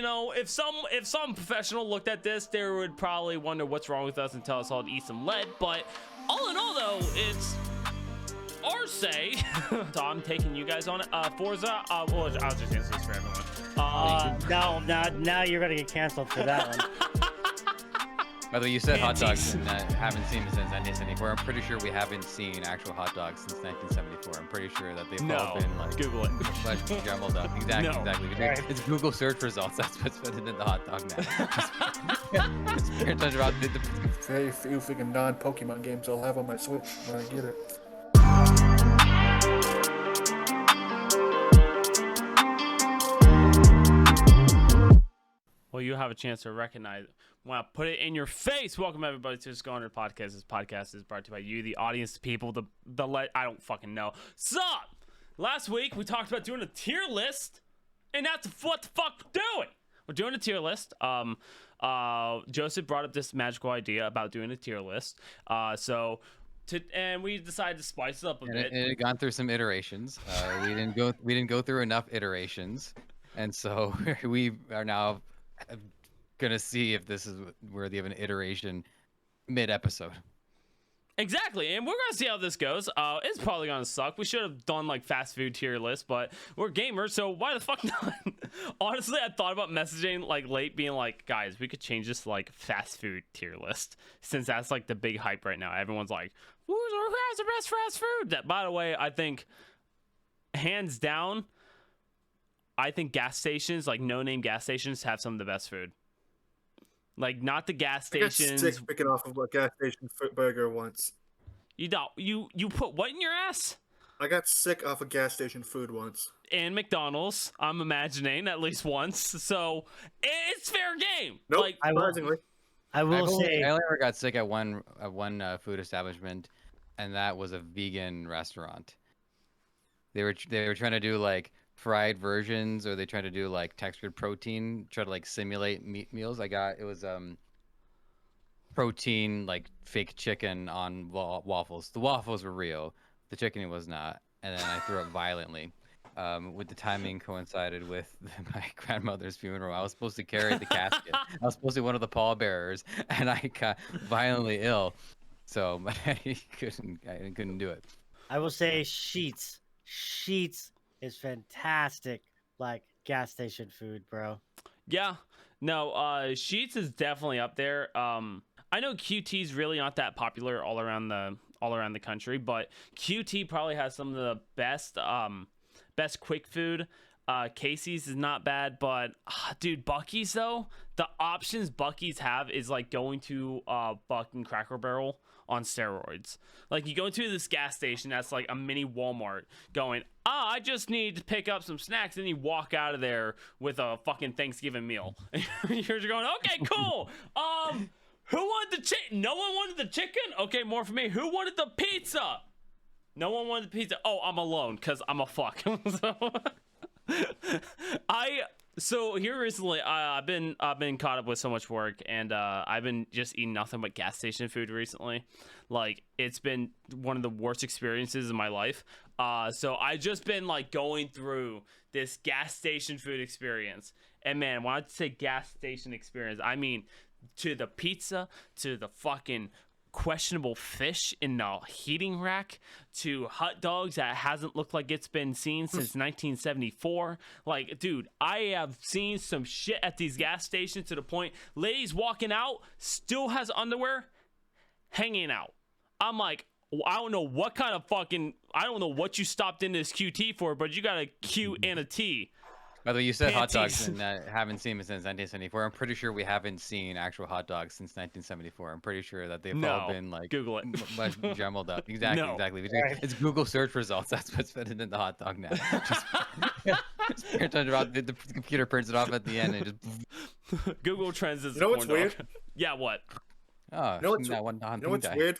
know, if some professional looked at this, they would probably wonder what's wrong with us and tell us all to eat some lead. But all in all, though, it's our say. So I'm taking you guys on it. Forza. Well, I'll just answer this for everyone. Now you're gonna get canceled for that one. By the way, you said hot dogs and haven't seen them since 1974. I'm pretty sure we haven't seen actual hot dogs since 1974. I'm pretty sure that they've all been like Google it. Jumbled up. Exactly, No. exactly. Right. It's Google search results. That's what's fitting in the hot dog now. Just pay attention about the Very few freaking non-Pokemon games I'll have on my Switch when I get it. Well, you have a chance to recognize it. When I put it in your face. Welcome everybody to the Scorner Podcast. This podcast is brought to you by you, the audience, the people, I don't fucking know. Sup? Last week we talked about doing a tier list, and that's what the fuck we're doing. We're doing a tier list. Joseph brought up this magical idea about doing a tier list. And we decided to spice it up a bit. It had gone through some iterations. We didn't go through enough iterations, and so we are now gonna see if this is worthy of an iteration mid-episode. Exactly, and we're gonna see how this goes. It's probably gonna suck. We should have done like fast food tier list, but we're gamers, so why the fuck not? Honestly, I thought about messaging like late, being like, guys, we could change this to like fast food tier list, since that's like the big hype right now. Everyone's like, who has the best fast food? That, by the way, I think hands down, I think gas stations, like no-name gas stations, have some of the best food. Like, not the gas stations. I got sick picking off of a gas station burger once. You put what in your ass? I got sick off of gas station food once. And McDonald's, I'm imagining, at least once. So it's fair game. Nope, Like, surprisingly. I will say, I only ever got sick at one food establishment, and that was a vegan restaurant. They were trying to do like fried versions, or they tried to do like textured protein, try to like simulate meat meals. It was protein, like fake chicken on waffles. The waffles were real, the chicken was not, and then I threw up violently. With the timing coincided with my grandmother's funeral. I was supposed to carry the casket. I was supposed to be one of the pallbearers, and I got violently ill, so I couldn't do it. I will say, Sheets is fantastic, like gas station food, bro. yeah, no, Sheets is definitely up there. I know QT's really not that popular all around the country, but QT probably has some of the best quick food. Casey's is not bad, but dude, Buc-ee's though, the options Buc-ee's have is like going to Buck and Cracker Barrel on steroids. Like, you go into this gas station that's like a mini Walmart, going, I just need to pick up some snacks, and you walk out of there with a fucking Thanksgiving meal. You're going, okay, cool. Who wanted the chicken? No one wanted the chicken? Okay, more for me. Who wanted the pizza? No one wanted the pizza. Oh, I'm alone because I'm a fuck. So here recently, I've been caught up with so much work, and I've been just eating nothing but gas station food recently. Like, it's been one of the worst experiences in my life. So I just been like going through this gas station food experience, and man, when I say gas station experience, I mean to the pizza, to the fucking questionable fish in the heating rack, to hot dogs that hasn't looked like it's been seen since 1974. Like, dude, I have seen some shit at these gas stations to the point ladies walking out still has underwear hanging out. I'm like, I don't know what you stopped in this QT for, but you got a Q and a T. By the way, you said hot Panties. dogs and haven't seen them since 1974. I'm pretty sure we haven't seen actual hot dogs since 1974. I'm pretty sure that they've all been like Google it. jumbled up. Exactly, No. exactly. It's Google search results. That's what's fitting in the hot dog now. Just pay attention about the computer prints it off at the end and just. Google Trends is. You know what's corn dog. weird? Yeah, what? Oh, You know what's, that one you know what's weird?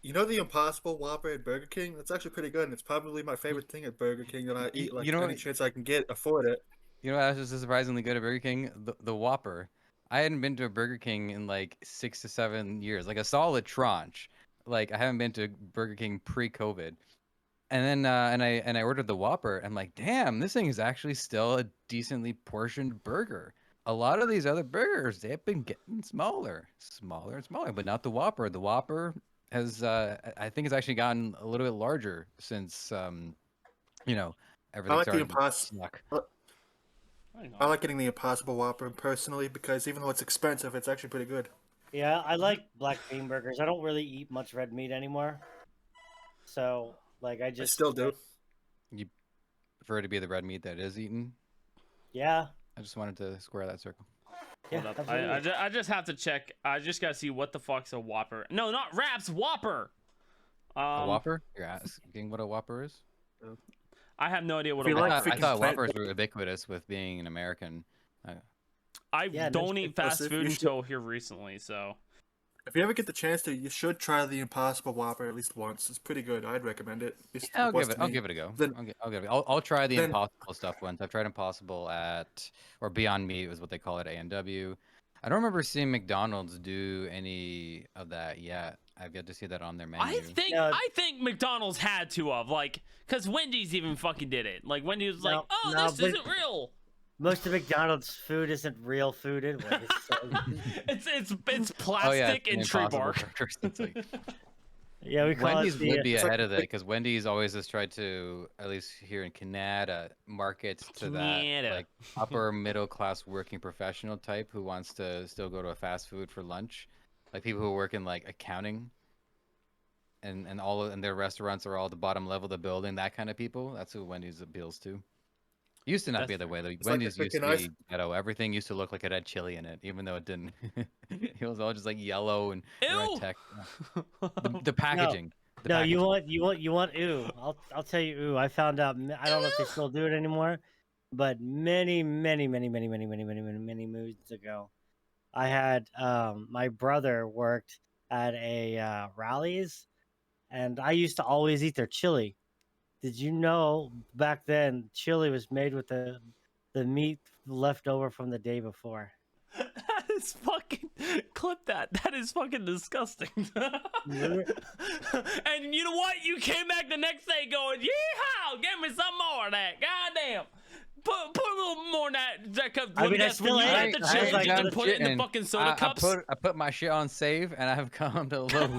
You know the Impossible Whopper at Burger King? That's actually pretty good, and it's probably my favorite thing at Burger King that I eat like any chance I can afford it. You know what else is surprisingly good at Burger King? The Whopper. I hadn't been to a Burger King in like 6 to 7 years, like a solid tranche. Like, I haven't been to Burger King pre-COVID. And then and I ordered the Whopper. I'm like, damn, this thing is actually still a decently portioned burger. A lot of these other burgers, they've been getting smaller and smaller, but not the Whopper. The Whopper has, I think, it's actually gotten a little bit larger since, you know, I everything like the started to suck. I like getting the Impossible Whopper personally because even though it's expensive, it's actually pretty good. Yeah, I like black bean burgers. I don't really eat much red meat anymore. So, like, I still do. You prefer to be the red meat that is eaten? Yeah. I just wanted to square that circle. Yeah, Hold up. absolutely. I just have to check. I just gotta see what the fuck's a Whopper. No, not wraps. Whopper. A Whopper? You're asking what a Whopper is? I have no idea what If a you like Whopper. I freaking thought plant- Whoppers were ubiquitous with being an American. I Yeah, don't no eat shit. fast Listen, food you should- until here recently, so. If you ever get the chance to, you should try the Impossible Whopper at least once. It's pretty good. I'd recommend it. I'll give it a go. Then- I'll give it. I'll try the then- Impossible stuff once. I've tried Impossible or Beyond Meat was what they call it at A&W. I don't remember seeing McDonald's do any of that yet. I've yet to see that on their menu. I think McDonald's had to have, like, because Wendy's even fucking did it. Like, Wendy's was like, oh, no, this but- isn't real. Most of McDonald's food isn't real food anyways. So. It's plastic and tree Impossible bark. burgers. It's like, Yeah, we call Wendy's it the. would be it's like ahead of that because Wendy's always has tried to, at least here in Canada, market to that Canada. like upper middle class working professional type who wants to still go to a fast food for lunch, like people who work in like accounting, and their restaurants are all at the bottom level of the building. That kind of people. That's who Wendy's appeals to. Used to not be the way though. like Wendy's the used to freaking ice- be ghetto. Everything used to look like it had chili in it, even though it didn't. It was all just like yellow and red Ew. tech. The packaging. The No, packaging. you want ooh. I'll tell you ooh. I found out. I don't know if they still do it anymore, but many moons ago, I had my brother worked at a Rally's, and I used to always eat their chili. Did you know back then chili was made with the meat left over from the day before? That is fucking clip that. That is fucking disgusting. Really? And you know what? You came back the next day going, yeehaw, give me some more of that. Goddamn. Put a little more of that cup. I mean, I guess when still you ate got the it. I chili, was like, you can "That's put it in the and fucking soda cups. I put my shit on save and I've come to low.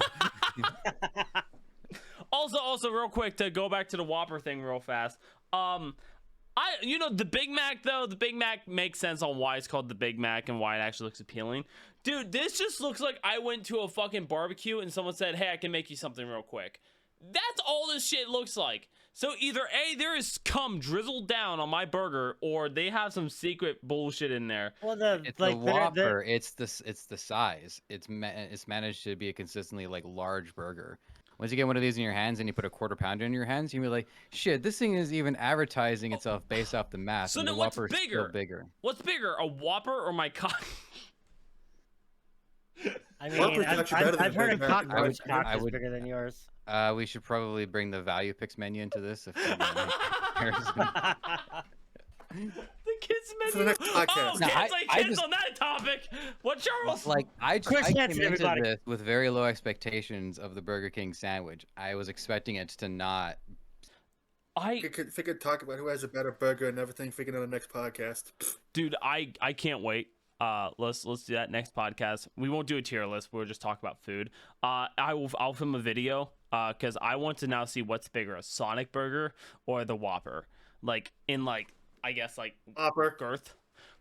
Also, real quick to go back to the Whopper thing real fast. The Big Mac though, the Big Mac makes sense on why it's called the Big Mac and why it actually looks appealing. Dude, this just looks like I went to a fucking barbecue and someone said, "Hey, I can make you something real quick." That's all this shit looks like. So either A, there is cum drizzled down on my burger, or they have some secret bullshit in there. Well, It's the Whopper. It's the size. It's managed to be a consistently like large burger. Once you get one of these in your hands and you put a quarter pounder in your hands, you'll be like, shit, this thing is even advertising itself based off the math. So and then the what's Whopper's bigger? still bigger. What's bigger, a Whopper or my cock? I mean, Whopper's actually better than I've heard Big of Mac, in my cockroach opinion. cock is bigger than yours. We should probably bring the value picks menu into this. If we're gonna make comparison. The kids menu. For the next podcast. Oh, No, kids, I kids just- on that topic. What, Charles? Like I Quick came answer, into everybody. this with very low expectations of the Burger King sandwich. I was expecting it to not. If we could talk about who has a better burger and everything, figuring out the next podcast. Dude, I can't wait. Let's do that next podcast. We won't do a tier list. We'll just talk about food. I'll film a video because I want to now see what's bigger, a Sonic burger or the Whopper. Like in I guess Whopper. girth.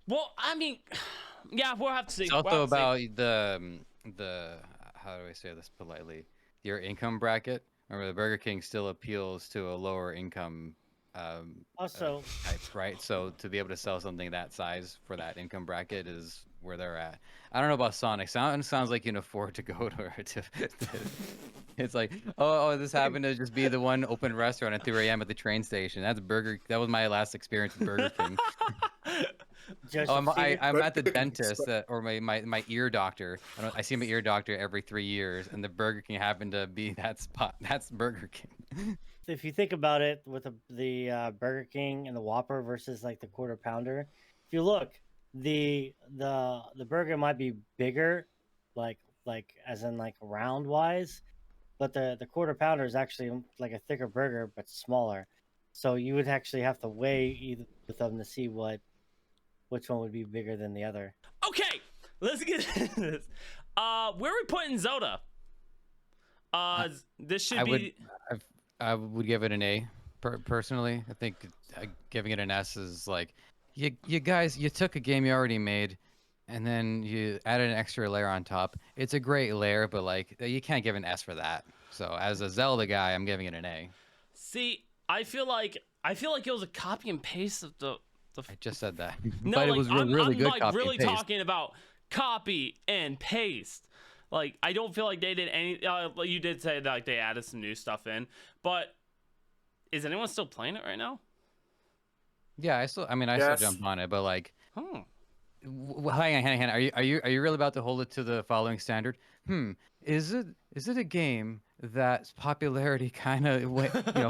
Well, I mean, yeah, we'll have to see. It's We'll also have to see. about the how do I say this politely? Your income bracket. Remember, the Burger King still appeals to a lower income Also, type, right? So to be able to sell something that size for that income bracket is where they're at. I don't know about Sonic. Sounds like you can afford to go to it's like, oh, this happened to just be the one open restaurant at 3 a.m. at the train station. That was my last experience with Burger King. Joseph, I'm at the dentist or my ear doctor. I see my ear doctor every 3 years, and the Burger King happened to be that spot. That's Burger King. if you think about it, with the Burger King and the Whopper versus like the quarter pounder, if you look, the burger might be bigger, like as in like round wise, but the quarter pounder is actually like a thicker burger but smaller. So you would actually have to weigh either of them to see which one would be bigger than the other. Okay, let's get into this. Where are we putting Zelda? This should be. I would give it an A. Personally, I think giving it an S is like, you guys, you took a game you already made, and then you added an extra layer on top. It's a great layer, but like you can't give an S for that. So as a Zelda guy, I'm giving it an A. See, I feel like it was a copy and paste of the. I just said that, No, but like, it was really good. I'm like copy really and paste. talking about copy and paste. Like, I don't feel like they did any. You did say that like they added some new stuff in, but is anyone still playing it right now? Yeah, I still jump on it, but like, hang on. Are you really about to hold it to the following standard? Is it a game that's popularity kind of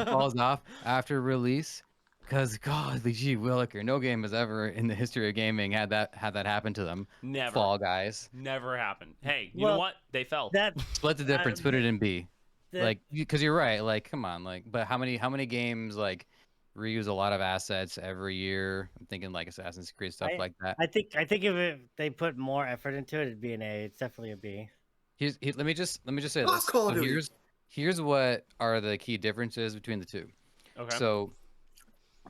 falls off after release? Because golly gee williker, no game has ever in the history of gaming had that happen to them. Never. Fall Guys. Never happened. Hey, you know what? They fell. Split the difference. Put it in B. Like, because you're right. Like, come on. Like, but how many games like reuse a lot of assets every year? I'm thinking like Assassin's Creed stuff like that. I think if they put more effort into it, it'd be an A. It's definitely a B. Let me just say this. So here's what are the key differences between the two. Okay. So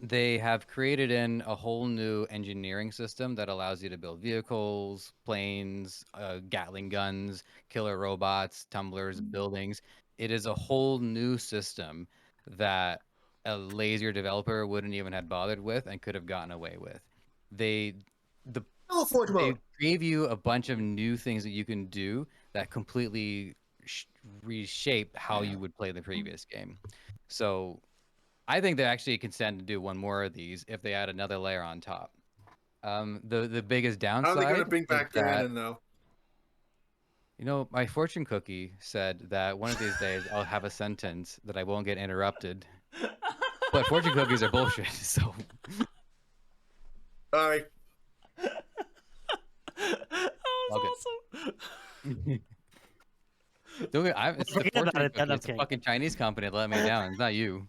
they have created in a whole new engineering system that allows you to build vehicles, planes, Gatling guns, killer robots, tumblers, buildings. It is a whole new system that a lazier developer wouldn't even have bothered with and could have gotten away with. They gave you a bunch of new things that you can do that completely reshape how you would play the previous game. So I think they actually can stand to do one more of these if they add another layer on top. The biggest downside. How are they going to bring back Ganon though? You know, my fortune cookie said that one of these days I'll have a sentence that I won't get interrupted. But fortune cookies are bullshit, so. Sorry. That was awesome. It's the fortune cookie. It's a fucking Chinese company that let me down. It's not you.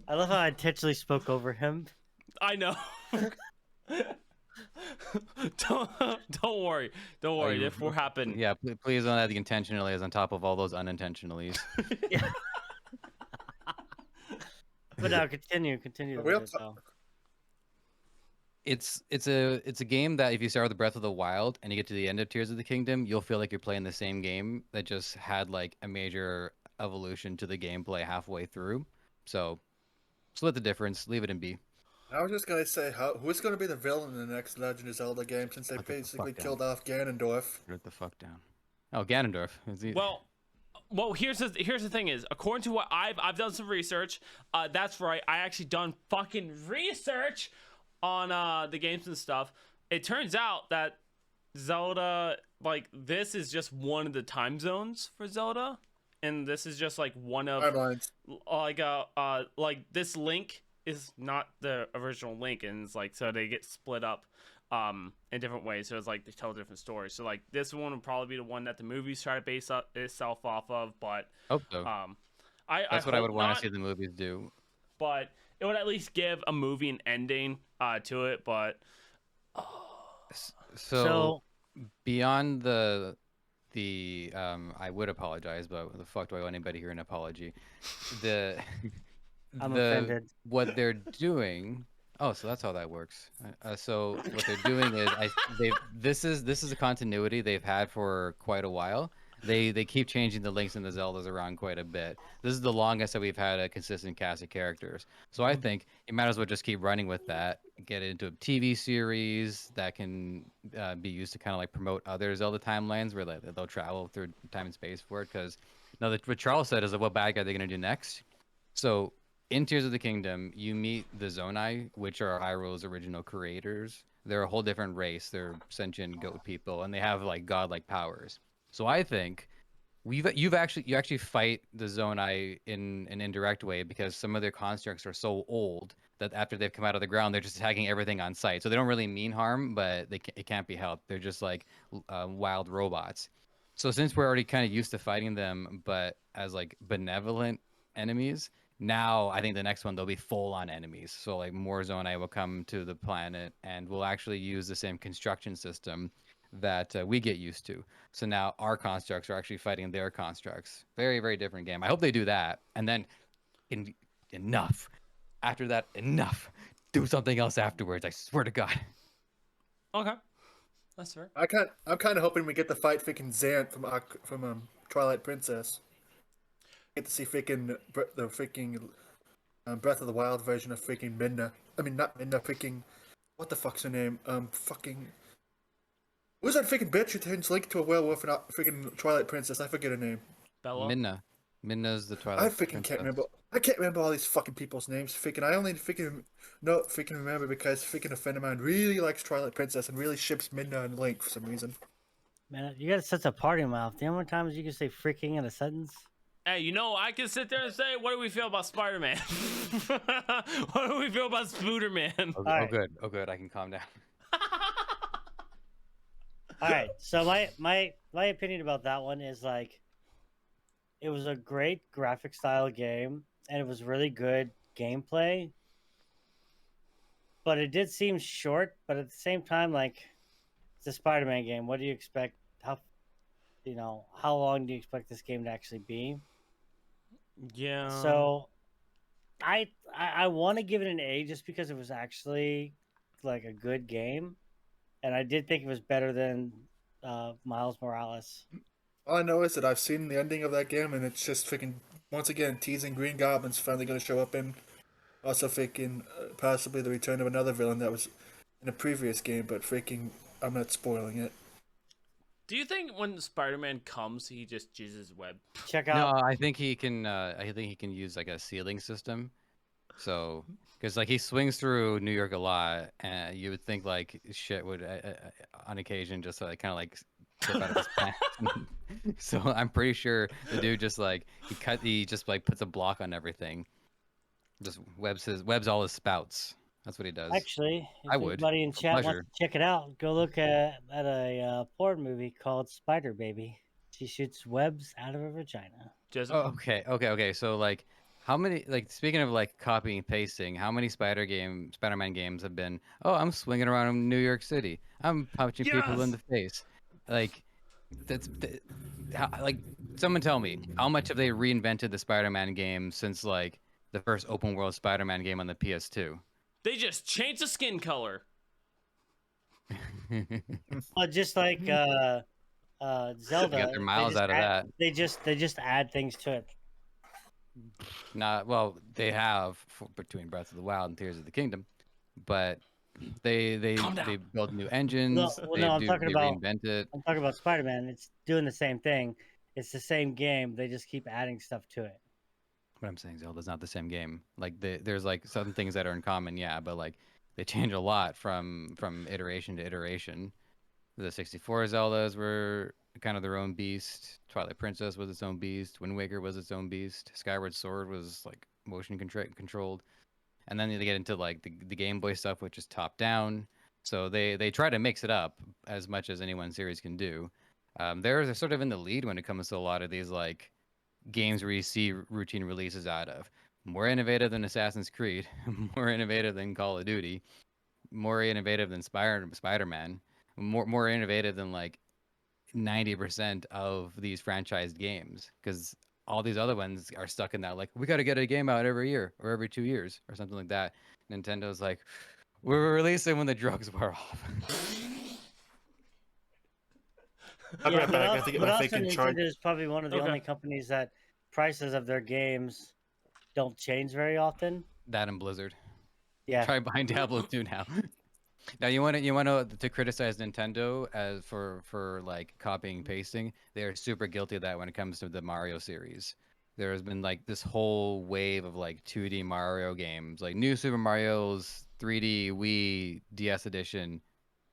I love how I intentionally spoke over him. I know. Don't worry. Don't worry. If we're happening. Yeah, please don't add the intentionally on top of all those unintentionallys. But now continue. It's a game that if you start with Breath of the Wild and you get to the end of Tears of the Kingdom, you'll feel like you're playing the same game that just had like a major evolution to the gameplay halfway through. So split the difference, leave it in B. I was just gonna say, who's gonna be the villain in the next Legend of Zelda game since they basically killed off Ganondorf? Put the fuck down. Oh, Ganondorf. Well, here's the thing is, according to what I've done some research. That's right. I actually done fucking research on the games and stuff. It turns out that Zelda, like, this is just one of the time zones for Zelda, and this is just like one of like this Link is not the original Link, and it's like, so they get split up in different ways, so it's like they tell different stories. So like this one would probably be the one that the movies try to base itself off of, but hope so. That's what I would want to see the movies do. But it would at least give a movie an ending to it. But so beyond the I would apologize, but the fuck do I owe anybody here an apology? I'm offended. What they're doing. Oh, so that's how that works. So what they're doing is this is a continuity they've had for quite a while. They keep changing the Links and the Zeldas around quite a bit. This is the longest that we've had a consistent cast of characters. So I think you might as well just keep running with that. Get it into a TV series that can be used to kind of like promote other Zelda timelines where they'll travel through time and space for it. Because now what Charles said is what bad guy they're gonna do next. So in Tears of the Kingdom, you meet the Zonai, which are Hyrule's original creators. They're a whole different race. They're sentient goat people, and they have like godlike powers. So I think you actually fight the Zonai in an indirect way because some of their constructs are so old that after they've come out of the ground, they're just attacking everything on sight. So they don't really mean harm, but it can't be helped. They're just like wild robots. So since we're already kind of used to fighting them, but as like benevolent enemies, now I think the next one they'll be full on enemies. So like Morzone will come to the planet and we'll actually use the same construction system that we get used to. So now our constructs are actually fighting their constructs. Very, very different game. I hope they do that. And then enough. After that, enough. Do something else afterwards. I swear to God. Okay, that's fair. I'm kind of hoping we get the fight freaking Xant from Twilight Princess. Get to see freaking the freaking Breath of the Wild version of freaking Midna. I mean, not Midna. Freaking what the fuck's her name? Fucking who's that freaking bitch who turns Link to a werewolf in freaking Twilight Princess? I forget her name. Bella. Minna. Minna's the I Twilight freaking Princess. can't remember. I can't remember all these fucking people's names. Freaking, I only freaking remember because freaking a friend of mine really likes Twilight Princess and really ships Midna and Link for some reason. Man, you got such a party mouth. Do you know how many times you can say freaking in a sentence? Hey, you know, I can sit there and say, what do we feel about Spider-Man? What do we feel about Spooderman? Oh, Alright. good. Oh, good. I can calm down. All right, so my opinion about that one is like, it was a great graphic style game and it was really good gameplay, but it did seem short. But at the same time, like, it's a Spider-Man game. What do you expect? How long do you expect this game to actually be? Yeah. So I want to give it an A just because it was actually like a good game, and I did think it was better than Miles Morales. All I know is that I've seen the ending of that game, and it's just freaking once again teasing Green Goblin's finally going to show up, and also freaking possibly the return of another villain that was in a previous game. But freaking, I'm not spoiling it. Do you think when Spider-Man comes, he just jizzes web? Check No, out. I think he can. I think he can use like a ceiling system. So, because like he swings through New York a lot, and you would think like shit would on occasion just like kind of like slip out of his pants. So I'm pretty sure the dude just like he just like puts a block on everything, just webs all his spouts. That's what he does. Actually, if I would. anybody in For chat wants pleasure. to check it out, go look at a porn movie called Spider Baby. She shoots webs out of her vagina. Just Oh, okay. So like, how many like speaking of like copying and pasting, how many Spider-Man games have been? Oh, I'm swinging around in New York City. I'm punching people in yes. the face. Like, like someone tell me how much have they reinvented the Spider-Man game since like the first open world Spider-Man game on the PS2? They just changed the skin color. Well, just like Zelda, They got their miles out of that. they just add things to it. Not well, they have between Breath of the Wild and Tears of the Kingdom, but they Calm down. they build new No, engines. well, no, They reinvent it. I'm talking about Spider Man. It's doing the same thing. It's the same game. They just keep adding stuff to it. What I'm saying, Zelda's not the same game. Like there's like some things that are in common, yeah, but like they change a lot from iteration to iteration. The 64 Zeldas were kind of their own beast. Twilight Princess was its own beast. Wind Waker was its own beast. Skyward Sword was like motion controlled. And then they get into like the Game Boy stuff, which is top down. So they try to mix it up as much as any one series can do. They're sort of in the lead when it comes to a lot of these like games where you see routine releases out of. More innovative than Assassin's Creed, more innovative than Call of Duty, more innovative than Spider-Man, more innovative than like 90% of these franchised games because all these other ones are stuck in that like we got to get a game out every year or every 2 years or something like that. Nintendo's like we're releasing when the drugs wear off. I'll be right back. I But think but my also freaking charge. Nintendo is probably one of the Okay. only companies that prices of their games don't change very often. That and Blizzard. Yeah, Try buying Diablo 2 now. Now you want to criticize Nintendo as for like copying and pasting. They are super guilty of that when it comes to the Mario series. There has been like this whole wave of like 2D Mario games, like New Super Mario's 3D Wii DS edition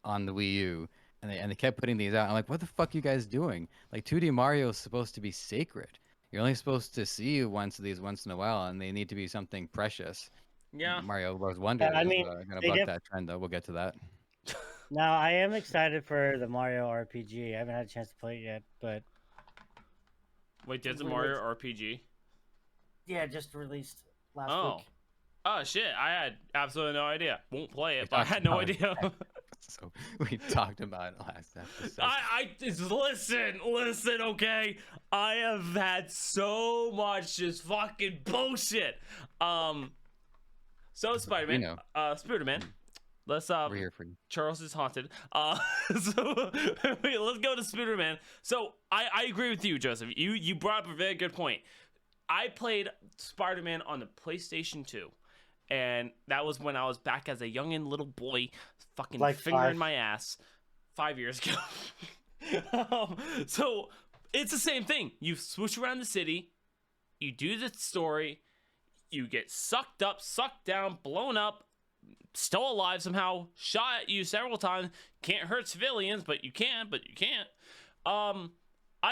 on the Wii U, and they kept putting these out. I'm like, what the fuck you guys doing? Like 2D Mario is supposed to be sacred. You're only supposed to see once in a while, and they need to be something precious. Yeah. Mario Bros. Wonder I is mean, gonna they buck that trend though. We'll get to that. now I am excited for the Mario RPG. I haven't had a chance to play it yet, but Wait, did the Released- Mario RPG? Yeah, just released last Oh. week. Oh shit! I had absolutely no idea. Won't play We it, but I talked had no about it. idea. So we talked about it last episode. I just listen, okay? I have had so much just fucking bullshit. So Spider-Man, You Spider-Man. Let's We're here for you. Charles is haunted. So wait, let's go to Spider-Man. So I agree with you, Joseph. You brought up a very good point. I played Spider-Man on the PlayStation 2. And that was when I was back as a youngin' little boy, fucking Like fingering 5. my ass 5 years ago. So it's the same thing. You swoosh around the city, you do the story, you get sucked up, sucked down, blown up, still alive somehow, shot at you several times. Can't hurt civilians, but you can, but you can't. I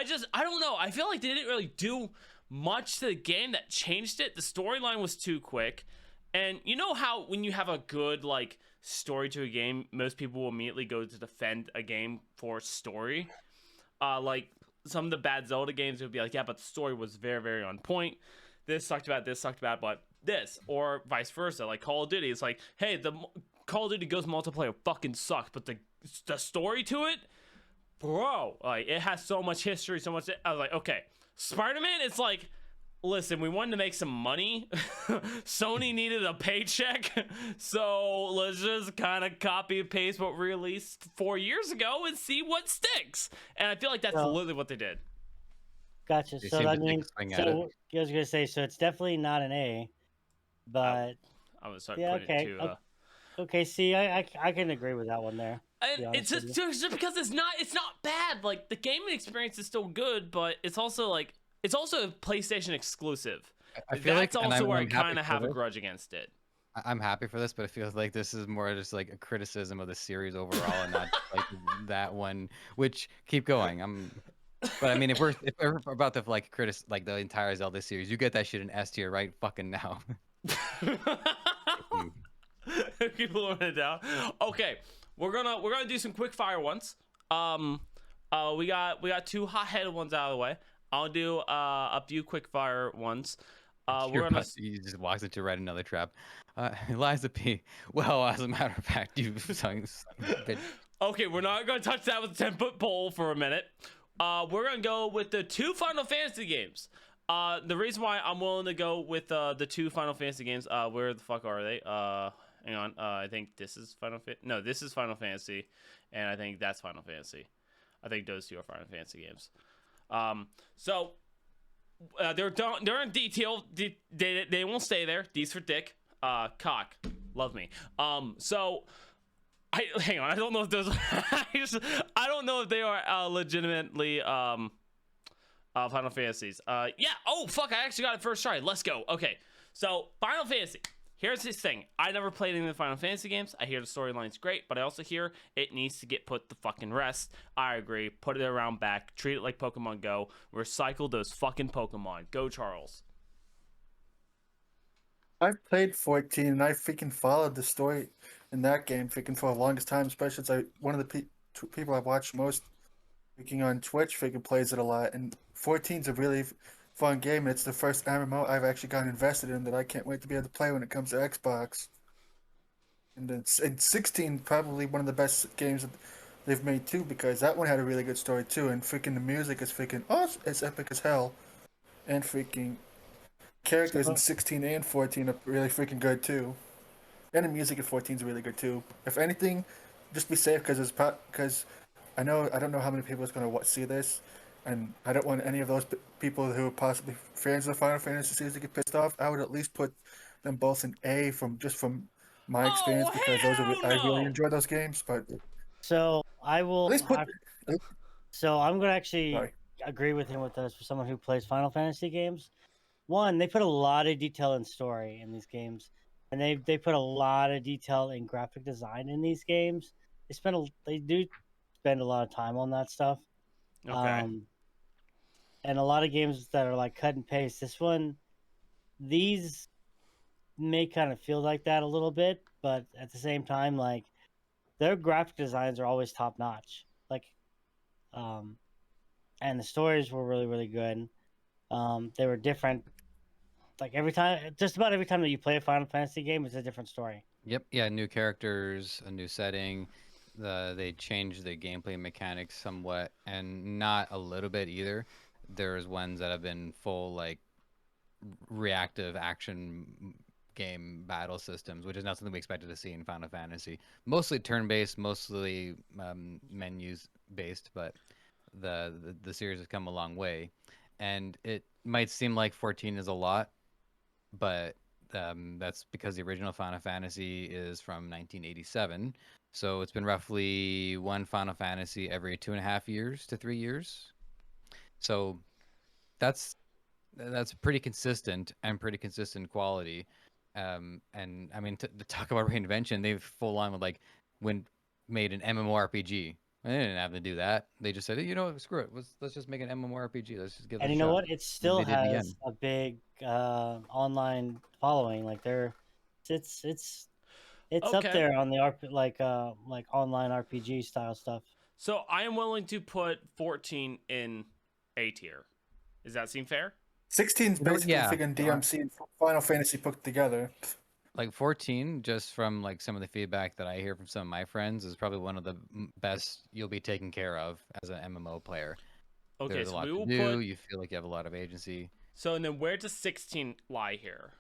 don't know. I feel like they didn't really do much to the game that changed it. The storyline was too quick. And you know how when you have a good like story to a game, most people will immediately go to defend a game for story. Like some of the bad Zelda games would be like, yeah, but the story was very, very on point. This sucked about but this, or vice versa. Like Call of Duty, it's like, hey, the Call of Duty Ghost multiplayer fucking sucks, but the story to it, bro, like it has so much history, so much. I was like, okay, Spider-Man, it's like. Listen, we wanted to make some money. Sony needed a paycheck. So let's just kind of copy and paste what we released 4 years ago and see what sticks. And I feel like that's literally what they did. Gotcha. They So seem that to take a means, swing at it. so I was gonna say, so it's definitely not an A, but I would start yeah, putting okay, it to. okay. See, I can agree with that one there. And be it's honest with just because it's not bad. Like the gaming experience is still good, but it's also like it's also a PlayStation exclusive. I feel That's like, and also where I I'm happy kind of for have a this. grudge against it. I'm happy for this, but it feels like this is more just like a criticism of the series overall, and not like that one. Which keep going. But I mean, if we're about to like like the entire Zelda series, you get that shit in S tier right fucking now. Keep lowering it down. Okay, we're gonna do some quick fire ones. We got two hot-headed ones out of the way. I'll do a few quick fire ones. He just walks into right another trap. Eliza P. Well, as a matter of fact, you son of a bitch. Okay, we're not gonna touch that with a 10-foot pole for a minute. We're gonna go with the two Final Fantasy games. The reason why I'm willing to go with the two Final Fantasy games, where the fuck are they? Hang on. I think this is this is Final Fantasy, and I think that's Final Fantasy. I think those two are Final Fantasy games. So they're in detail. They won't stay there. D's for dick. Cock. Love me. So hang on. I don't know if those. I don't know if they are legitimately Final Fantasies. Yeah. Oh fuck! I actually got it first try. Let's go. Okay. So Final Fantasy. Here's this thing. I never played any of the Final Fantasy games. I hear the storyline's great, but I also hear it needs to get put the fucking rest. I agree. Put it around back. Treat it like Pokemon Go. Recycle those fucking Pokemon. Go, Charles. I've played 14 and I freaking followed the story in that game freaking for the longest time, especially since one of the people I've watched most freaking on Twitch freaking plays it a lot. And 14's a really fun game. It's the first MMO I've actually gotten invested in that I can't wait to be able to play when it comes to Xbox. And 16 probably one of the best games that they've made too, because that one had a really good story too, and freaking the music is freaking awesome. It's epic as hell, and freaking characters in 16 and 14 are really freaking good too, and the music in 14 is really good too. If anything, just be safe because I don't know how many people is going to see this, and I don't want any of those people who are possibly fans of the Final Fantasy series to get pissed off. I would at least put them both in A from my experience, because I really enjoy those games. But So I will. at least put. So I'm gonna actually Sorry. agree with him with this for someone who plays Final Fantasy games. One, they put a lot of detail in story in these games, and they put a lot of detail in graphic design in these games. They do spend a lot of time on that stuff. Okay. And a lot of games that are like cut and paste. These may kind of feel like that a little bit, but at the same time, like their graphic designs are always top notch. Like, and the stories were really, really good. They were different. Like just about every time that you play a Final Fantasy game, it's a different story. Yep. Yeah. New characters, a new setting. They changed the gameplay mechanics somewhat, and not a little bit either. There's ones that have been full like reactive action game battle systems, which is not something we expected to see in Final Fantasy. Mostly turn-based, mostly menus based, but the series has come a long way. And it might seem like 14 is a lot, but that's because the original Final Fantasy is from 1987. So it's been roughly one Final Fantasy every 2.5 years to 3 years. So that's pretty consistent and pretty consistent quality. And I mean, to talk about reinvention, they've full on with like made an MMORPG. They didn't have to do that. They just said, you know, screw it. Let's just make an MMORPG. Let's just give it And a you know shot. what? It still they did it has again. a big online following. Like it's up Okay. there on the like online RPG style stuff. So I am willing to put 14 in A tier. Does that seem fair? 16's basically yeah. freaking DMC and Final Fantasy put together. Like 14, just from like some of the feedback that I hear from some of my friends, is probably one of the best you'll be taken care of as an MMO player. Okay, There's a so lot we to will do. put. You feel like you have a lot of agency. So then, where does 16 lie here?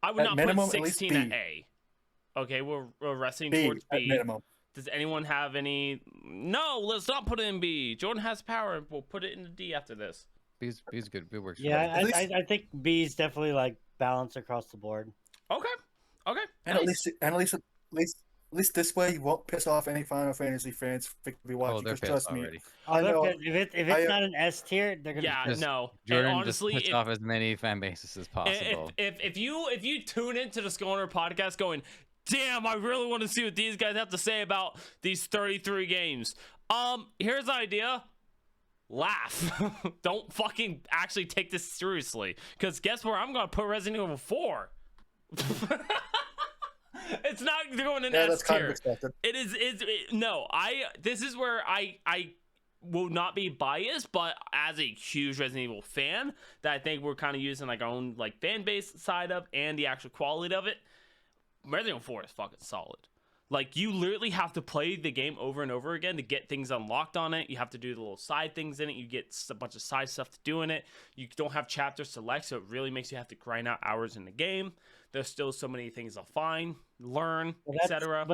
I would At not minimum, put at least 16 at B. A. Okay, we're resting B towards at B. minimum. Does anyone have any? No, let's not put it in B. Jordan has power. We'll put it in the D after this. B's good. B works. Yeah, for me. I think B is definitely like balanced across the board. Okay. Okay. And Nice. at least this way you won't piss off any Final Fantasy fans if be Oh, watching. they're Because pissed trust me, already. Oh, know- if it's not an S tier, they're gonna Yeah, be pissed. no. Jordan and honestly, just pissed off as many fan bases as possible. if you tune into the Scorner podcast going, damn, I really want to see what these guys have to say about these 33 games. Here's the idea. Laugh. Don't fucking actually take this seriously. Because guess where I'm gonna put Resident Evil 4? It's not going in S that's kind of tier. expected. No, this is where I will not be biased, but as a huge Resident Evil fan that I think we're kind of using like our own like fan base side of and the actual quality of it, Resident Evil 4 is fucking solid. Like, you literally have to play the game over and over again to get things unlocked on it. You have to do the little side things in it. You get a bunch of side stuff to do in it. You don't have chapters select, so it really makes you have to grind out hours in the game. There's still so many things to find, learn, etc.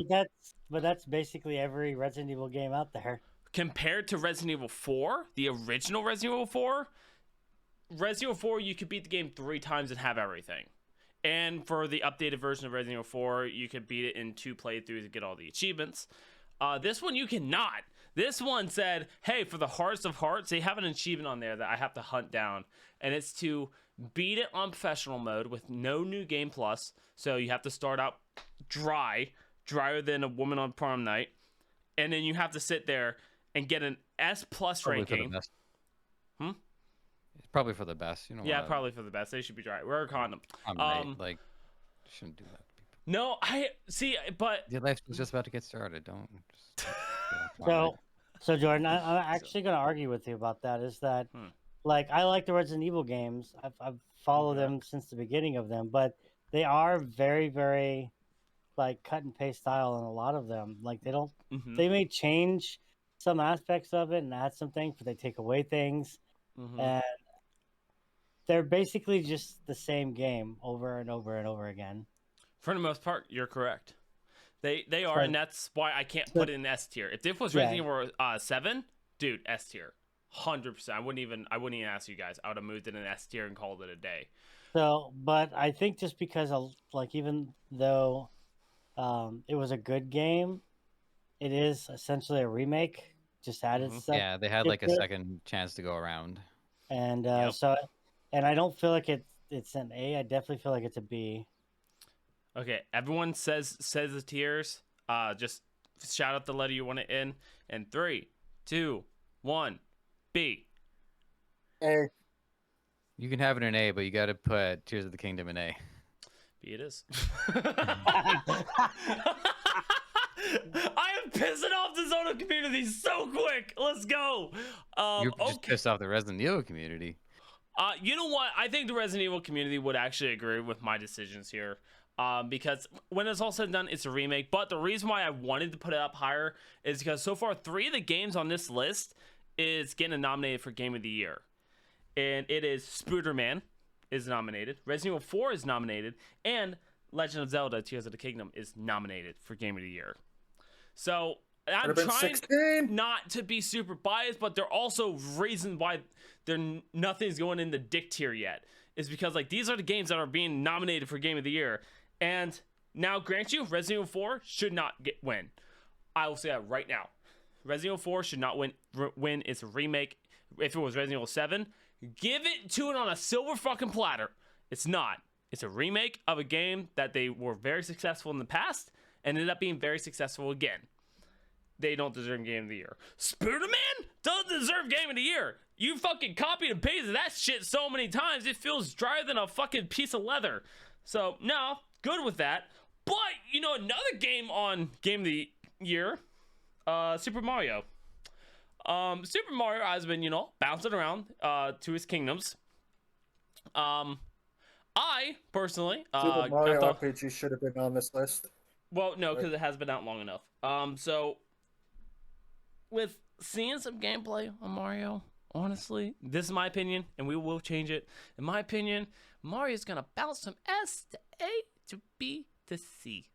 But that's basically every Resident Evil game out there. Compared to Resident Evil 4, the original Resident Evil 4, Resident Evil 4, you could beat the game 3 times and have everything. And for the updated version of Resident Evil 4, you could beat it in 2 playthroughs to get all the achievements. This one, you cannot. This one said, hey, for the Hearts of Hearts, they have an achievement on there that I have to hunt down. And it's to beat it on professional mode with no new game plus. So you have to start out drier than a woman on prom night. And then you have to sit there and get an S plus Probably for the ranking. best. Hmm? It's probably for the best. You know. Yeah, probably for the best. They should be dry. Wear a condom. Like, shouldn't do that to people. No, I see, but Your life is just about to get started. Don't. Just, So Jordan, I'm actually gonna argue with you about that. Is that like I like the Resident Evil games. I've followed them since the beginning of them, but they are very, very like cut and paste style in a lot of them. Like they don't. They may change some aspects of it and add some things, but they take away things, and they're basically just the same game over and over and over again. For the most part, you're correct. They are, and that's why I can't put it in S tier. If this was Resident Evil 7, dude, S tier, 100%. I wouldn't even ask you guys. I would have moved it in S tier and called it a day. So, but I think just because of, like, even though it was a good game, it is essentially a remake. Just added stuff. Yeah, they had like a second chance to go around. And so, and I don't feel like it's an A. I definitely feel like it's a B. Okay, everyone says the tiers. Just shout out the letter you want it in. And 3, 2, 1, B. A. You can have it in A, but you got to put Tears of the Kingdom in A. B it is. I am pissing off the the Zelda community so quick. Let's go. You're just Okay. pissed off the Resident Evil community. You know what? I think the Resident Evil community would actually agree with my decisions here. Because when it's all said and done, it's a remake. But the reason why I wanted to put it up higher is because so far 3 of the games on this list is getting nominated for Game of the Year. And it is Spider-Man is nominated, Resident Evil 4 is nominated, and Legend of Zelda Tears of the Kingdom is nominated for Game of the Year. So I'm Would've been trying 16. not to be super biased, but there are also reasons why nothing's going in the dick tier yet. Is because like these are the games that are being nominated for Game of the Year, and now grant you, Resident Evil 4 should not win. I will say that right now. Resident Evil 4 should not win. It's a remake. If it was Resident Evil 7, give it to it on a silver fucking platter. It's not. It's a remake of a game that they were very successful in the past and ended up being very successful again. They don't deserve Game of the Year. Spider-Man doesn't deserve Game of the Year. You fucking copied and pasted that shit so many times, it feels drier than a fucking piece of leather. So, no, good with that. But, you know, another game on Game of the Year, Super Mario. Super Mario has been, you know, bouncing around to his kingdoms. I, personally, Super Mario RPG should have been on this list. well, no, because it has been out long enough. So, with seeing some gameplay on Mario, honestly, this is my opinion, and we will change it. In my opinion, Mario's gonna bounce from S to A to B to C.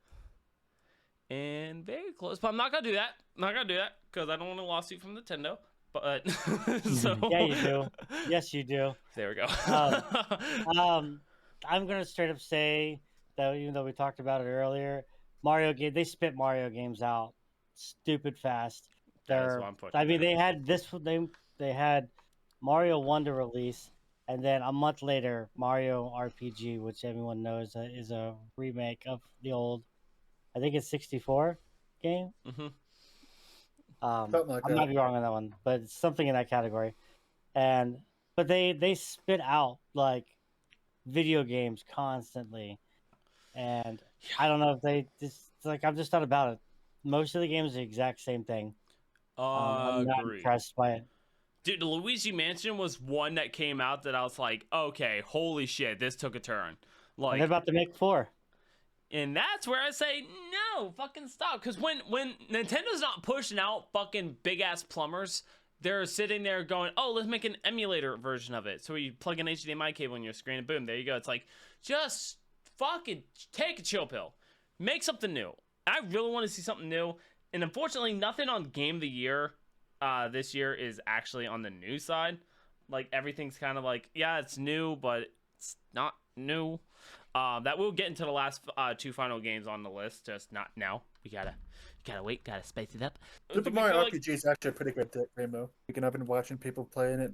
And very close, but I'm not gonna do that. I'm not gonna do that because I don't want a lawsuit from Nintendo. But so Yeah, you do. Yes, you do. There we go. I'm gonna straight up say that even though we talked about it earlier, Mario game they spit Mario games out stupid fast. That is what I'm putting I mean, there. they had this. They had Mario Wonder release, and then a month later, Mario RPG, which everyone knows is a remake of the old. I think it's 64 game. Mm-hmm. Something like I that. might be wrong on that one, but it's something in that category. But they spit out like video games constantly, and I don't know if they just like I'm just not about it. Most of the games are the exact same thing. I'm not Agreed. impressed by it. Dude, the Luigi Mansion was one that came out that I was like, okay, holy shit, this took a turn. And Like, they're about to make 4. and that's where I say, no, fucking stop. Because when Nintendo's not pushing out fucking big ass plumbers, they're sitting there going, oh, let's make an emulator version of it. So you plug an HDMI cable in your screen and boom, there you go. It's like, just fucking take a chill pill. Make something new. I really want to see something new. And unfortunately, nothing on Game of the Year this year is actually on the new side. Like, everything's kind of like, yeah, it's new, but it's not new. That we'll get into the last 2 final games on the list, just not now. We gotta wait, gotta spice it up. Super We Mario feel like- RPG is actually a pretty good game, though. I've been watching people playing it.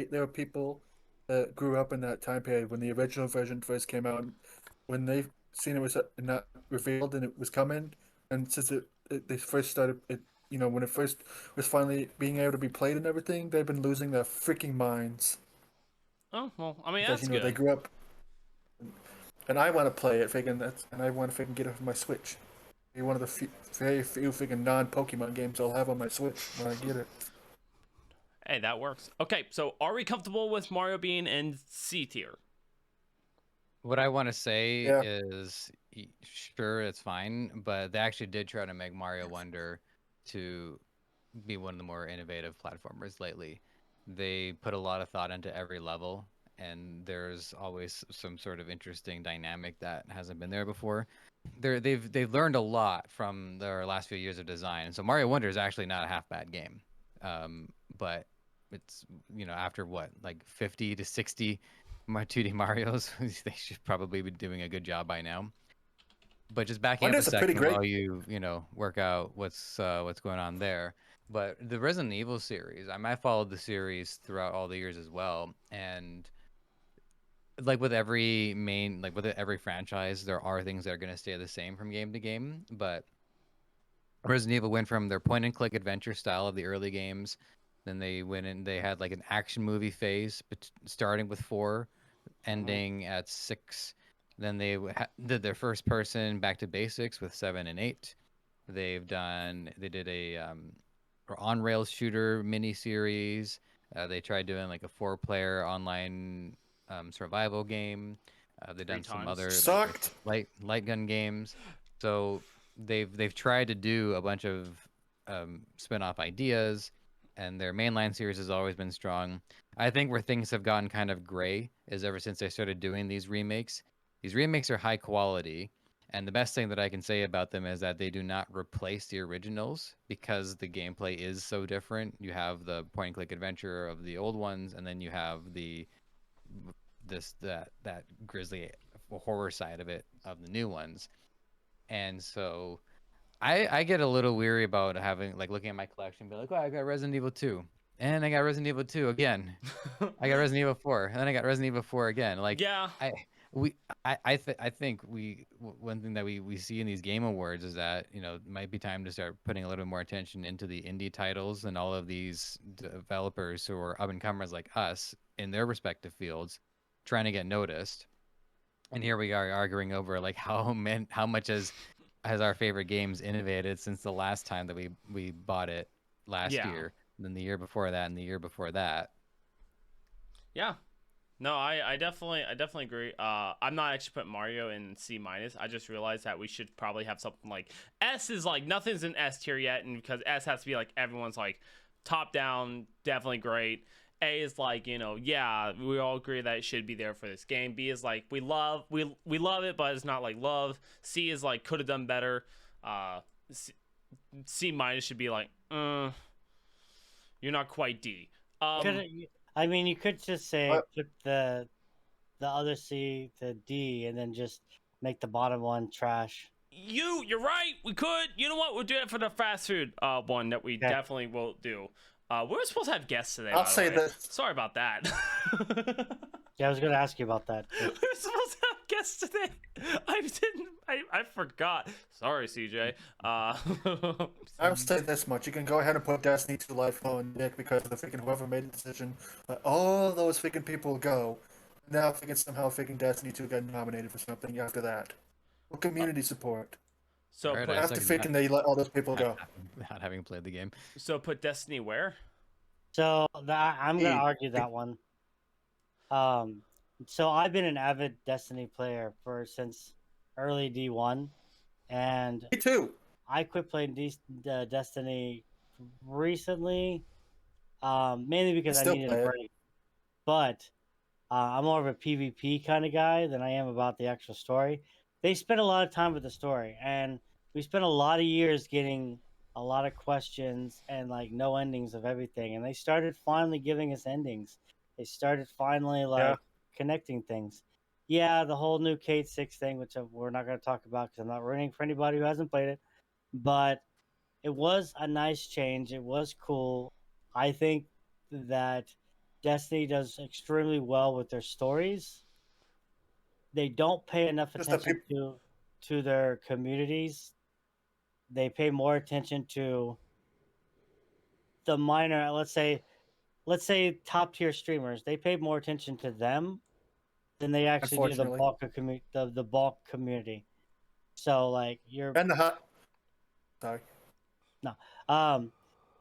There were people that grew up in that time period when the original version first came out. When they seen it was not revealed and it was coming, and since they first started, when it first was finally being able to be played and everything, they've been losing their freaking minds. Oh well, I mean Because, that's they good. grew up, and I want to play it, and I want to get it on my Switch. Be one of the very few non-Pokemon games I'll have on my Switch when I get it. Hey, that works. Okay, so are we comfortable with Mario being in C tier? What I want to say Yeah. is, sure, it's fine, but they actually did try to make Mario Wonder to be one of the more innovative platformers lately. They put a lot of thought into every level, and there's always some sort of interesting dynamic that hasn't been there before. They've learned a lot from their last few years of design, and so Mario Wonder is actually not a half bad game. But it's after what, like 50 to 60 my 2D Marios, they should probably be doing a good job by now. But just backing up a Wonder's a pretty second great- while you work out what's going on there. But the Resident Evil series, I followed the series throughout all the years as well, and like with every franchise, there are things that are going to stay the same from game to game. But Resident Evil went from their point and click adventure style of the early games, then they went and they had like an action movie phase, starting with 4, ending at 6. Then they did their first person back to basics with 7 and 8. They did a on rails shooter mini series. They tried doing like a 4-player online survival game. They've Three done some times. other like Sucked. light gun games. So they've tried to do a bunch of spin-off ideas, and their mainline series has always been strong. I think where things have gotten kind of gray is ever since they started doing these remakes. These remakes are high quality, and the best thing that I can say about them is that they do not replace the originals because the gameplay is so different. You have the point and click adventure of the old ones, and then you have that grisly horror side of it of the new ones. And so I get a little weary about having like looking at my collection and be like, oh, I got Resident Evil 2. And I got Resident Evil 2 again. I got Resident Evil 4, and then I got Resident Evil 4 again. Like Yeah. I think one thing that we see in these game awards is that, you know, it might be time to start putting a little more attention into the indie titles and all of these developers who are up and comers like us in their respective fields trying to get noticed. And here we are arguing over like how much has our favorite games innovated since the last time that we bought it last Yeah. year, and then the year before that, and the year before that. Yeah. No, I definitely agree. I'm not actually putting Mario in C minus. I just realized that we should probably have something like S is like nothing's in S tier yet, and because S has to be like everyone's like top down, definitely great. A is like, you know, yeah, we all agree that it should be there for this game. B is like we love it, but it's not like love. C is like could have done better. C minus should be like, you're not quite D. I mean, you could just say What? put the other C to D, and then just make the bottom one trash. You're right. We could. You know what? We'll do it for the fast food one that we Okay. definitely will do. We're supposed to have guests today. I'll by the say way. this. Sorry about that. Yeah, I was going to ask you about that. We're supposed to have guests today. I forgot. Sorry, CJ. I'll say this much: you can go ahead and put Destiny 2 Life on Nick because of the freaking whoever made the decision. Let all those freaking people go. Now freaking somehow freaking Destiny 2 got nominated for something after that. Well, community support. So Right, put, I After second freaking that. they let all those people go. Not having played the game. put Destiny where? So I'm going to D. argue that one. So I've been an avid Destiny player since early D1, and Me too. I quit playing Destiny recently, mainly because I Still needed play a it. break. But I'm more of a PvP kind of guy than I am about the actual story. They spent a lot of time with the story, and we spent a lot of years getting a lot of questions and like no endings of everything. And they started finally giving us endings. They started finally like connecting things. Yeah, the whole new Kate 6 thing, which we're not going to talk about because I'm not ruining for anybody who hasn't played it. But it was a nice change. It was cool. I think that Destiny does extremely well with their stories. They don't pay enough Just the attention to their communities. They pay more attention to the minor, let's say top tier streamers. They pay more attention to them than they actually do the Unfortunately. bulk of the bulk community. So like you're And the hot. Sorry. um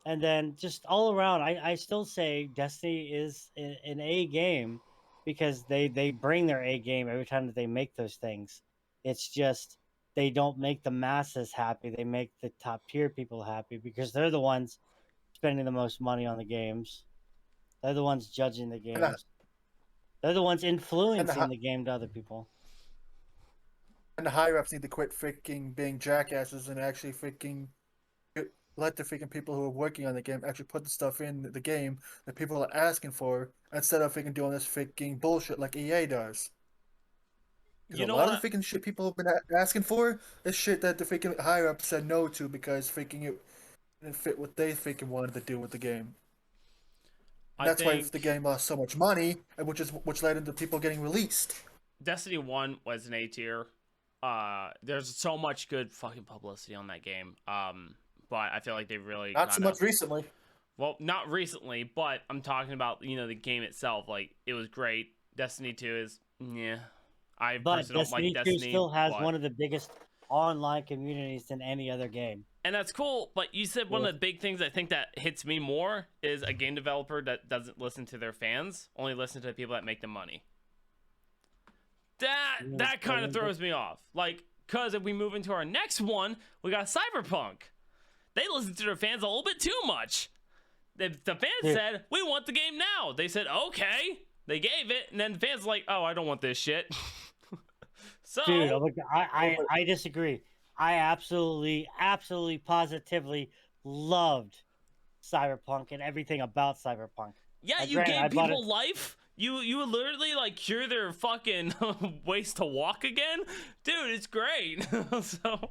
and then just all around, I still say Destiny is an A game because they bring their A game every time that they make those things. It's just they don't make the masses happy. They make the top tier people happy because they're the ones spending the most money on the games. They're the ones judging the And the, games. They're the ones influencing hi- the game to other people. and the higher ups need to quit freaking being jackasses and actually freaking let the freaking people who are working on the game actually put the stuff in the game that people are asking for instead of freaking doing this freaking bullshit like EA does. Because You a know lot what? of the freaking shit people have been asking for is shit that the freaking higher ups said no to because freaking it didn't fit what they freaking wanted to do with the game. And I that's why think the game lost so much money, and which led into people getting released. Destiny 1 was an A tier. There's so much good fucking publicity on that game. But I feel like they really Not so kinda- much recently. Well, not recently, but I'm talking about, you know, the game itself. Like, it was great. Destiny 2 is, yeah. I But personally don't like Destiny 2 Destiny. still has but one of the biggest online communities than any other game. And that's cool, but you said one of the big things I think that hits me more is a game developer that doesn't listen to their fans, only listen to the people that make them money. That kind of throws me off. Like, because if we move into our next one, we got Cyberpunk. They listen to their fans a little bit too much. The fans said, we want the game now. They said, okay. They gave it, and then the fans like, oh, I don't want this shit. So, dude, I disagree. I absolutely, positively loved Cyberpunk and everything about Cyberpunk. Yeah, you gave people life. You literally like cure their fucking ways to walk again, dude. It's great. So,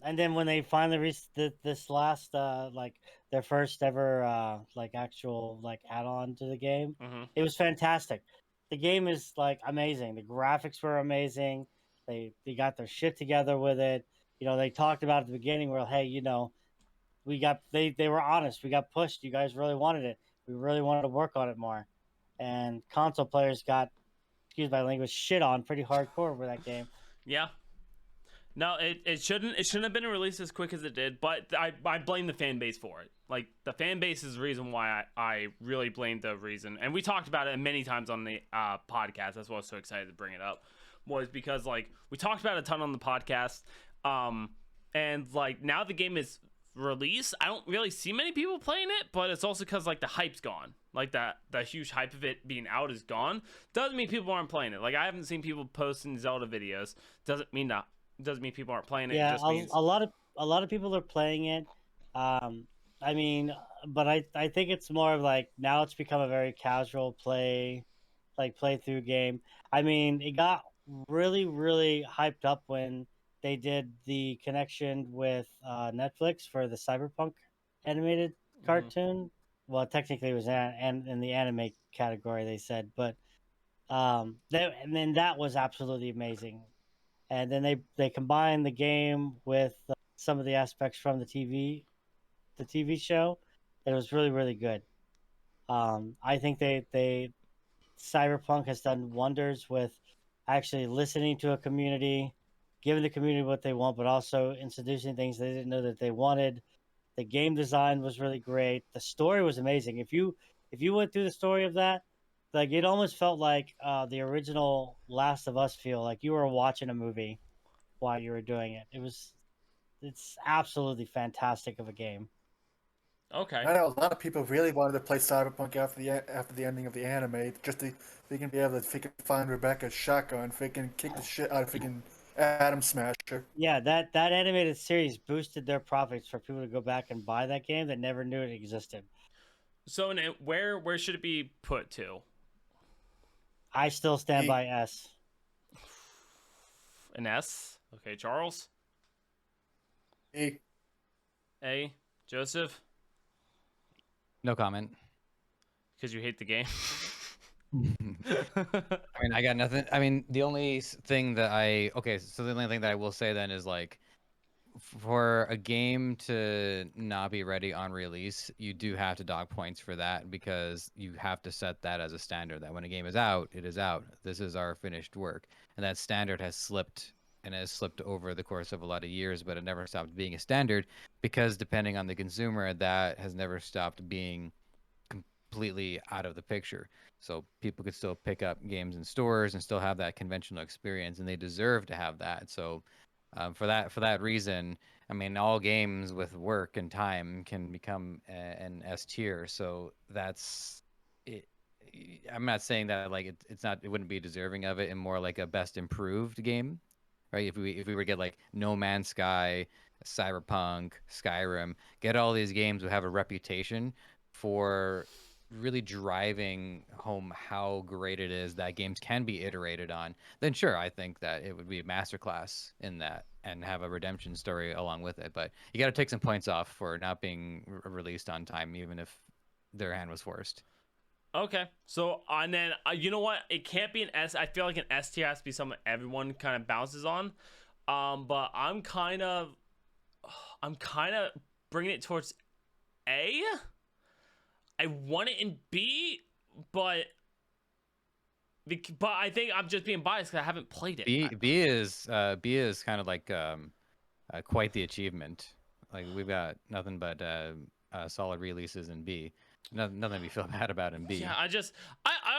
and then when they finally reached this last like their first ever like actual like add-on to the game, it was fantastic. The game is like amazing. The graphics were amazing. They got their shit together with it. You know, they talked about at the beginning where, hey, you know, they were honest. We got pushed. You guys really wanted it. We really wanted to work on it more. And console players got, excuse my language, shit on pretty hardcore with that game. Yeah. No, it shouldn't have been released as quick as it did, but I blame the fan base for it. Like, the fan base is the reason why I really blame the reason. And we talked about it many times on the podcast. That's why I was so excited to bring it up. Was because, like, we talked about it a ton on the podcast. And, like, now the game is released. I don't really see many people playing it, but it's also because, like, the hype's gone. Like, the huge hype of it being out is gone. Doesn't mean people aren't playing it. Like, I haven't seen people posting Zelda videos. Doesn't mean people aren't playing it. Yeah, it just means... a lot of people are playing it. I mean, but I think it's more of like now it's become a very casual playthrough game. I mean, it got really, really hyped up when they did the connection with Netflix for the Cyberpunk animated cartoon. Well, technically it was in the anime category, they said, but and then that was absolutely amazing. And then they combined the game with some of the aspects from the TV show. It was really, really good. I think they Cyberpunk has done wonders with actually listening to a community, giving the community what they want, but also introducing things they didn't know that they wanted. The game design was really great. The story was amazing. If you went through the story of that, like it almost felt like the original Last of Us feel, like you were watching a movie while you were doing it. It's absolutely fantastic of a game. Okay. I know a lot of people really wanted to play Cyberpunk after the ending of the anime, just to they can be able to freaking find Rebecca's shotgun, freaking kick the shit out of freaking Atom Smasher. Yeah, that animated series boosted their profits for people to go back and buy that game that never knew it existed. So, where should it be put to? I still stand by S. An S? Okay, Charles? A? Joseph? No comment. Because you hate the game? I mean, I got nothing. I mean, the only thing that the only thing that I will say then is like, for a game to not be ready on release, you do have to dock points for that, because you have to set that as a standard that when a game is out, it is out. This is our finished work. And that standard has slipped over the course of a lot of years, but it never stopped being a standard, because depending on the consumer, that has never stopped being completely out of the picture. So people could still pick up games in stores and still have that conventional experience, and they deserve to have that. So for that reason, I mean, all games with work and time can become an S tier. So that's it. I'm not saying that like it wouldn't be deserving of it, and more like a best improved game, right? If we were to get like No Man's Sky, Cyberpunk, Skyrim, get all these games who have a reputation for really driving home how great it is that games can be iterated on, then sure, I think that it would be a masterclass in that and have a redemption story along with it. But you got to take some points off for not being released on time, even if their hand was forced. Okay, so and then you know what? It can't be an S. I feel like an S tier has to be something everyone kind of bounces on. But I'm kind of bringing it towards A. I want it in B, but But I think I'm just being biased because I haven't played it. B is kind of like quite the achievement. Like we've got nothing but solid releases in B. Nothing we feel bad about in B. Yeah, I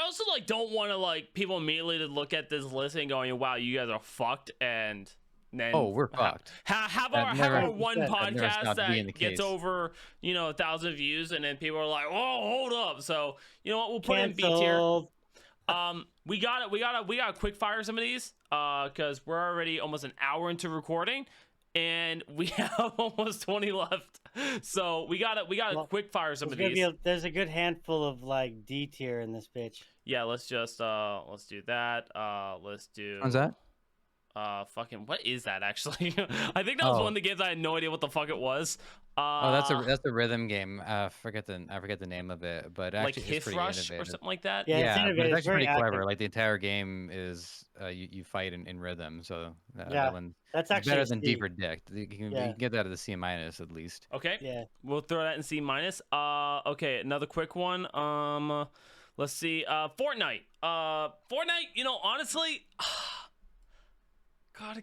also like don't want to like people immediately to look at this list and going, wow, you guys are fucked, and then Oh, we're fucked. Have That our never- one that never podcast stopped being that the gets case. over 1,000 views, and then people are like, oh, hold up. So you know what, we'll put it in B tier. Canceled. We gotta quick fire some of these because we're already almost an hour into recording and we have almost 20 left, so we gotta Well, quick fire some of There's these. there's a good handful of like D tier in this bitch. Yeah, let's just let's do that. Let's do What's that? fucking what is that actually? I think that was Oh. one of the games I had no idea what the fuck it was. Oh, that's a rhythm game. I forget the name of it, but like actually it's Hiff pretty Rush innovative. or something like that. Yeah, it's Yeah, but innovative, it's it's actually very pretty clever. active. Like the entire game is you fight in rhythm, so Yeah, that one That's is actually better a than C. Deeper Dick. You Yeah. can get that at the C minus at least. Okay. Yeah. We'll throw that in C minus. Okay, another quick one. Let's see. Fortnite. Fortnite. You know, honestly,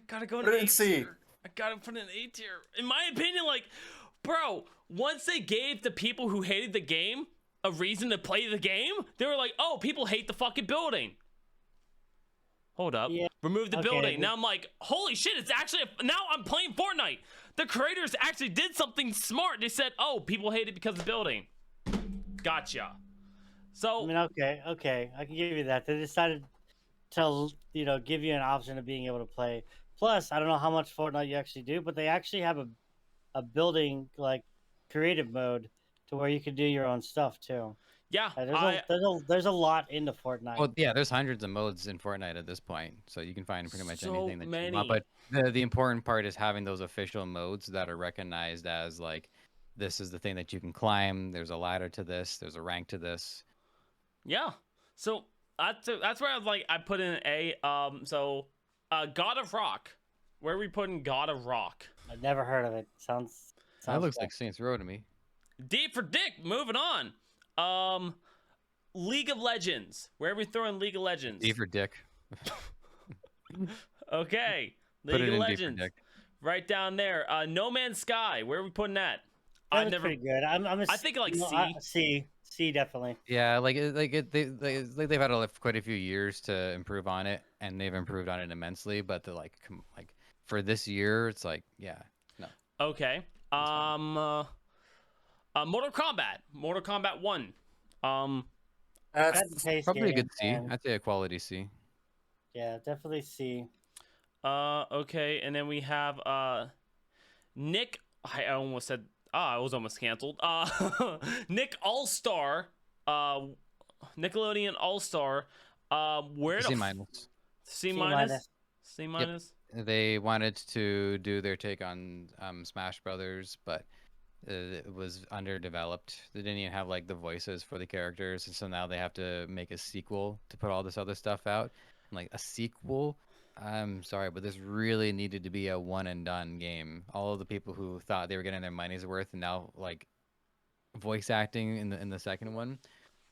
gotta go Put it to in A C. tier. I gotta put it in A tier. In my opinion, like, bro, once they gave the people who hated the game a reason to play the game, they were like, oh, people hate the fucking building. Hold up. Yeah, Remove the okay, building. but- Now I'm like, holy shit, it's actually now I'm playing Fortnite. The creators actually did something smart. They said, oh, people hate it because of the building. Gotcha. So I mean, okay, I can give you that. They decided to, give you an option of being able to play. Plus, I don't know how much Fortnite you actually do, but they actually have a building like creative mode to where you can do your own stuff too. yeah, There's a lot into Fortnite. Well, yeah, there's hundreds of modes in Fortnite at this point, so you can find pretty much So anything that you many. want. But the important part is having those official modes that are recognized as like, this is the thing that you can climb. There's a ladder to this. There's a rank to this. yeah. So that's where I was like, I put in an A. So God of Rock. Where are we putting God of Rock? I've never heard of it. Sounds That looks cool. like Saints Row to me. D for Dick. Moving on. League of Legends. Where are we throwing League of Legends? D for Dick. Okay. Put League it of in D for Legends. Dick. Right down there. No Man's Sky. Where are we putting that? That was pretty good. I think like C. C definitely. Yeah, they've had quite a few years to improve on it, and they've improved on it immensely. But they're like for this year, it's like, yeah, no. Okay. Mortal Kombat. Mortal Kombat 1. That's That's a taste Probably a game, good C. man. I'd say a quality C. Yeah, definitely C. Okay, and then we have Nick. I almost said I was almost canceled. Nick All-Star. Nickelodeon All-Star. Where C the minus. C C minus? minus. C minus? They wanted to do their take on Smash Brothers, but it was underdeveloped. They didn't even have like the voices for the characters, and so now they have to make a sequel to put all this other stuff out. I'm like, a sequel? I'm sorry, but this really needed to be a one and done game. All of the people who thought they were getting their money's worth and now like voice acting in the second one.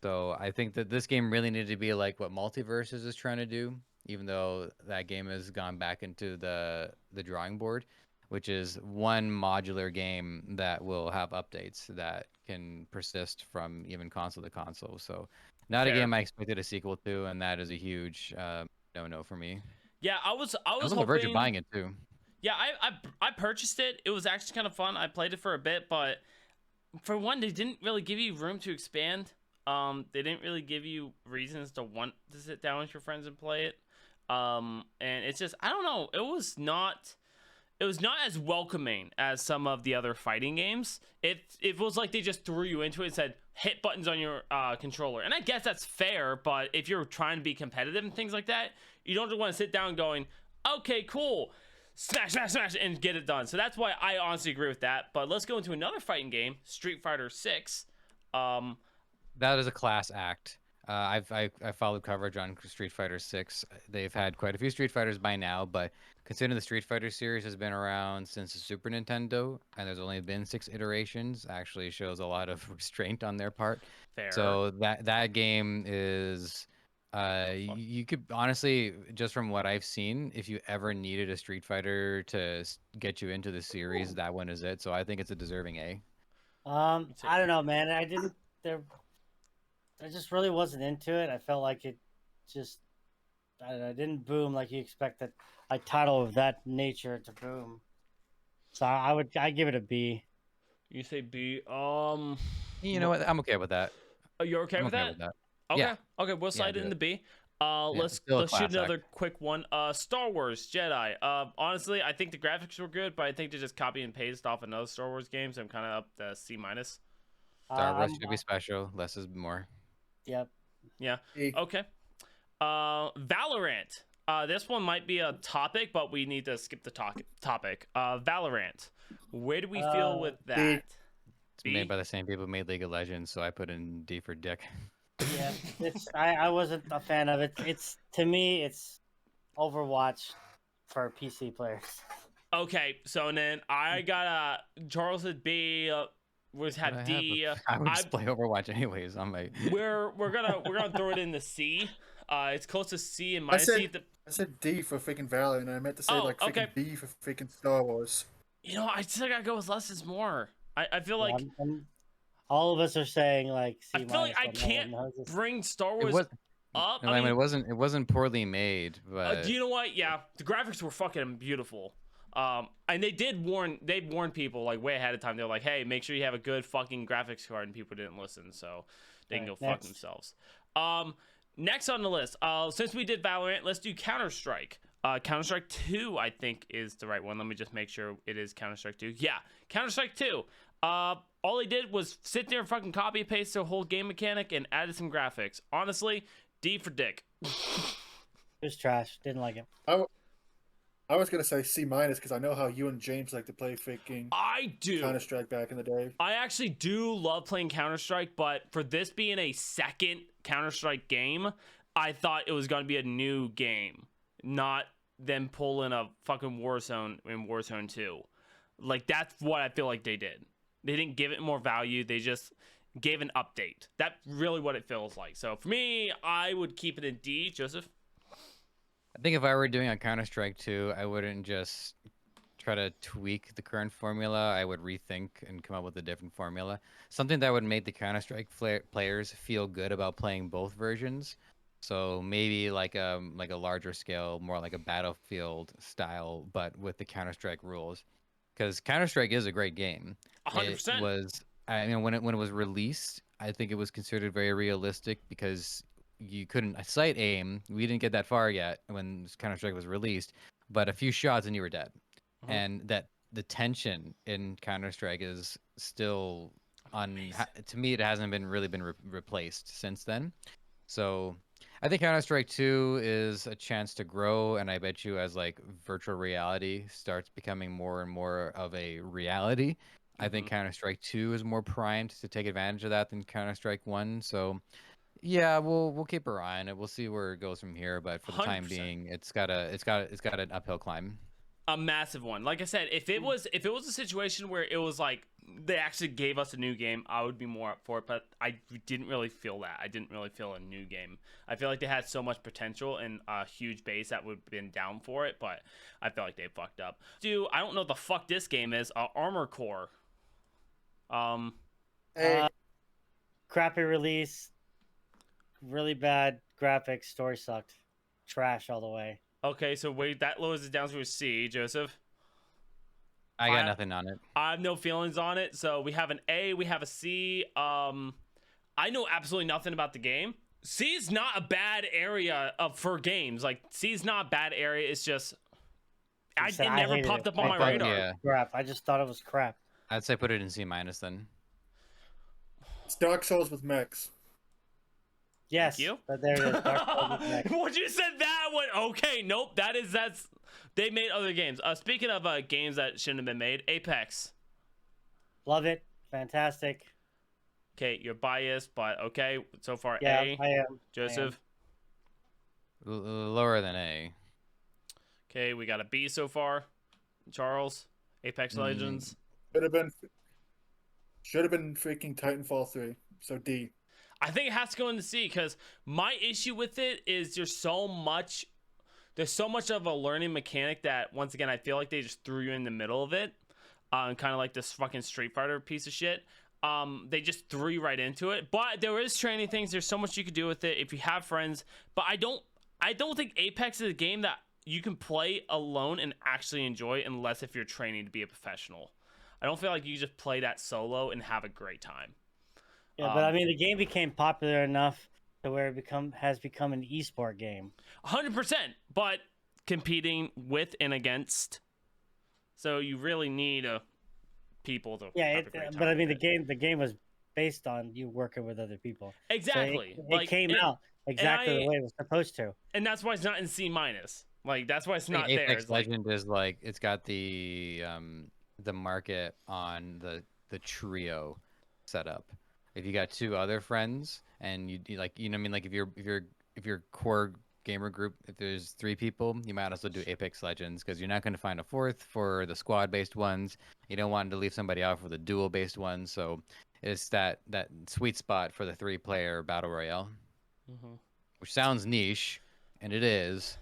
So I think that this game really needed to be like what Multiverses is trying to do, even though that game has gone back into the drawing board, which is one modular game that will have updates that can persist from even console to console. So not Fair. a game I expected a sequel to, and that is a huge no for me. Yeah, I was I was on the hoping, verge of buying it too. Yeah, I purchased it. It was actually kind of fun. I played it for a bit, but for one, they didn't really give you room to expand. They didn't really give you reasons to want to sit down with your friends and play it. And it's just, I don't know. It was not as welcoming as some of the other fighting games. It was like they just threw you into it and said hit buttons on your controller. And I guess that's fair, but if you're trying to be competitive and things like that, you don't just want to sit down going, okay, cool, smash, smash, smash, and get it done. So that's why I honestly agree with that. But let's go into another fighting game, Street Fighter 6. That is a class act. I followed coverage on Street Fighter 6. They've had quite a few Street Fighters by now, but considering the Street Fighter series has been around since the Super Nintendo, and there's only been 6 iterations, actually shows a lot of restraint on their part. Fair. So that game is You could honestly, just from what I've seen, if you ever needed a Street Fighter to get you into the series, that one is it. So I think it's a deserving A. I don't know, man. I didn't. There, I just really wasn't into it. I felt like it just, I don't know, it didn't boom like you expect that a title of that nature to boom. So I give it a B. You say B. You know what? I'm okay with that. You're okay I'm with okay that? with that. Okay. Yeah. Okay, we'll slide do it it. into B. Yeah, Let's still a shoot class another act. quick one. Star Wars Jedi. Honestly, I think the graphics were good, but I think they just copy and paste off another Star Wars game, so I'm kind of up to C minus. Star Wars I'm, should be special. Less is more. yep. Yeah. E. Okay. Valorant. This one might be a topic, but we need to skip the topic. Valorant. Where do we feel with B. that? It's made by the same people who made League of Legends, so I put in D for dick. Yeah, I wasn't a fan of it. It's to me, it's Overwatch for PC players. Okay, so then I got Charles at B. Was But have D. I would just play Overwatch anyways on my. We're gonna throw it in the C. It's close to C and I minus C. said D for freaking Valorant, and I meant to say Oh, like freaking okay. B for freaking Star Wars. You know, I still gotta go with less is more. I feel like All of us are saying like C I feel like I minus, but no one can't knows this. bring Star It Wars was. up. No, I mean, it wasn't poorly made, but You know what? Yeah, the graphics were fucking beautiful. And they'd warn people like way ahead of time. They're like, hey, make sure you have a good fucking graphics card, and people didn't listen, so they can go fuck themselves. Next on the list, since we did Valorant, let's do Counter-Strike. Counter-Strike 2, I think, is the right one. Let me just make sure it is Counter-Strike 2. Yeah, Counter-Strike 2. All they did was sit there and fucking copy and paste the whole game mechanic and added some graphics. Honestly, D for dick. It was trash. Didn't like it. I was gonna say C minus because I know how you and James like to play freaking I do. Counter Strike back in the day. I actually do love playing Counter-Strike, but for this being a second Counter-Strike game, I thought it was going to be a new game, not them pulling a fucking Warzone in Warzone 2. Like, that's what I feel like they did. They didn't give it more value. They just gave an update. That's really what it feels like. So for me, I would keep it in D. Joseph? I think if I were doing a Counter-Strike 2, I wouldn't just try to tweak the current formula. I would rethink and come up with a different formula. Something that would make the Counter-Strike players feel good about playing both versions. So maybe like a larger scale, more like a Battlefield style, but with the Counter-Strike rules. Because Counter-Strike is a great game. 100%. It was, I mean, when it was released, I think it was considered very realistic because you couldn't sight aim. We didn't get that far yet when Counter-Strike was released, but a few shots and you were dead. And that the tension in Counter-Strike is still to me, it hasn't been really been replaced since then. So I think Counter-Strike 2 is a chance to grow, and I bet you as like virtual reality starts becoming more and more of a reality, I think Counter-Strike 2 is more primed to take advantage of that than Counter-Strike 1. So yeah, we'll keep our eye on it. We'll see where it goes from here, but for the time 100%. being, it's got an uphill climb. A massive one. Like I said, if it was a situation where it was like they actually gave us a new game, I would be more up for it. But I didn't really feel that. I didn't really feel a new game. I feel like they had so much potential and a huge base that would have been down for it. But I feel like they fucked up. Dude, I don't know what the fuck this game is. Armor Core. Hey, Crappy release. Really bad graphics. Story sucked. Trash all the way. Okay, so wait, that lowers it down to a C, Joseph. I got nothing on it. I have no feelings on it. So we have an A, we have a C. I know absolutely nothing about the game. C is not a bad area for games. Like C is not a bad area. It's just it never hated popped it. up on my radar. Yeah, Crap. I just thought it was crap. I'd say put it in C minus then. it's Dark Souls with mechs. Yes. you. But there it is. Dark Souls is next. When you said that one, okay, nope. That's they made other games. Speaking of games that shouldn't have been made, Apex. Love it. Fantastic. Okay, you're biased, but okay. So far, Yeah, A. I am. Joseph. Lower than A. Okay, we got a B so far. Charles. Apex Legends. Should have been freaking Titanfall 3. So D. I think it has to go in the C because my issue with it is there's so much of a learning mechanic that once again I feel like they just threw you in the middle of it, kind of like this fucking Street Fighter piece of shit. They just threw you right into it. But there is training things. There's so much you could do with it if you have friends. But I don't think Apex is a game that you can play alone and actually enjoy unless if you're training to be a professional. I don't feel like you just play that solo and have a great time. Yeah, but I mean, the game became popular enough to where it has become an esport game. 100%, but competing with and against. So you really need people to Yeah, have a great time but I mean, with the game was based on you working with other people. exactly. So it came out exactly the way it was supposed to. And that's why it's not in C-. Like that's why it's not there. Apex It's like, Legend is like it's got the market on the trio setup. If you got two other friends and you like, you know what I mean, like if your core gamer group, if there's 3 people, you might also do Apex Legends because you're not going to find a fourth for the squad based ones. You don't want to leave somebody out for the duel based ones. So it's that sweet spot for the 3-player battle royale, which sounds niche, and it is.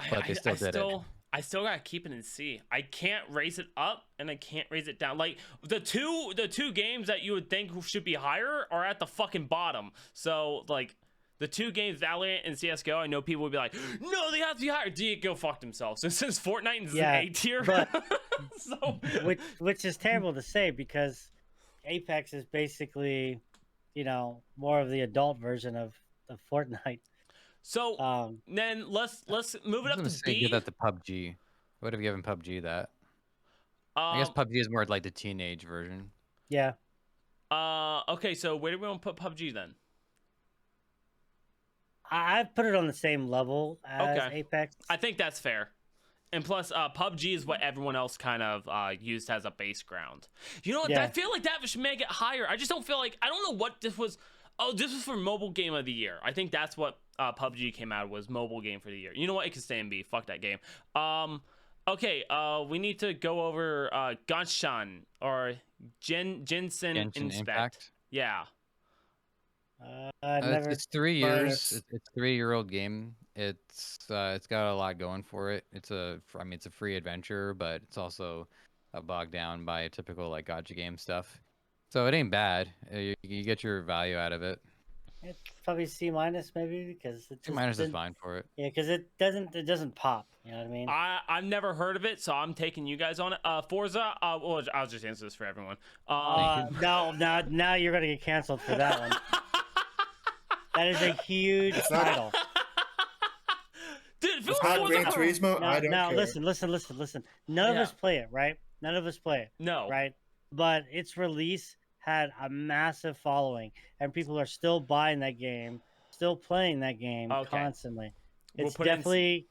But they still did it. I still gotta keep it in C. I can't raise it up and I can't raise it down. Like the two games that you would think should be higher are at the fucking bottom. So like the 2 games, Valorant and CS:GO, I know people would be like, no, they have to be higher. Go fuck themselves. And since Fortnite is an A tier, so which is terrible to say because Apex is basically, more of the adult version of Fortnite. So then let's move it up to B. Give that to PUBG. What have you given PUBG that? I guess PUBG is more like the teenage version. Yeah. Okay, so where do we want to put PUBG then? I've put it on the same level as Apex. I think that's fair. And plus, PUBG is what everyone else kind of used as a base ground. You know what? Yeah. I feel like that should make it higher. I just don't feel like... I don't know what this was... Oh, this was for Mobile Game of the Year. I think that's what PUBG came out was Mobile Game for the Year. You know what? It can stay in B. Fuck that game. Okay, we need to go over Ganshan or Genshin Impact. Yeah. It's 3 years. It's a 3-year-old game. It's got a lot going for it. It's a free adventure, but it's also bogged down by typical like gacha game stuff. So it ain't bad. You get your value out of it. It's probably C- maybe because C- is fine for it. Yeah, because it doesn't pop. You know what I mean? I've never heard of it, so I'm taking you guys on it. Forza. Well, I'll just answer this for everyone. No, now you're gonna get canceled for that one. That is a huge title. Dude, if it was not Forza, Gran Turismo, I don't care. Listen. None of us play it, right? None of us play it. No. Right? But its release had a massive following, and people are still buying that game, still playing that game constantly. It's definitely,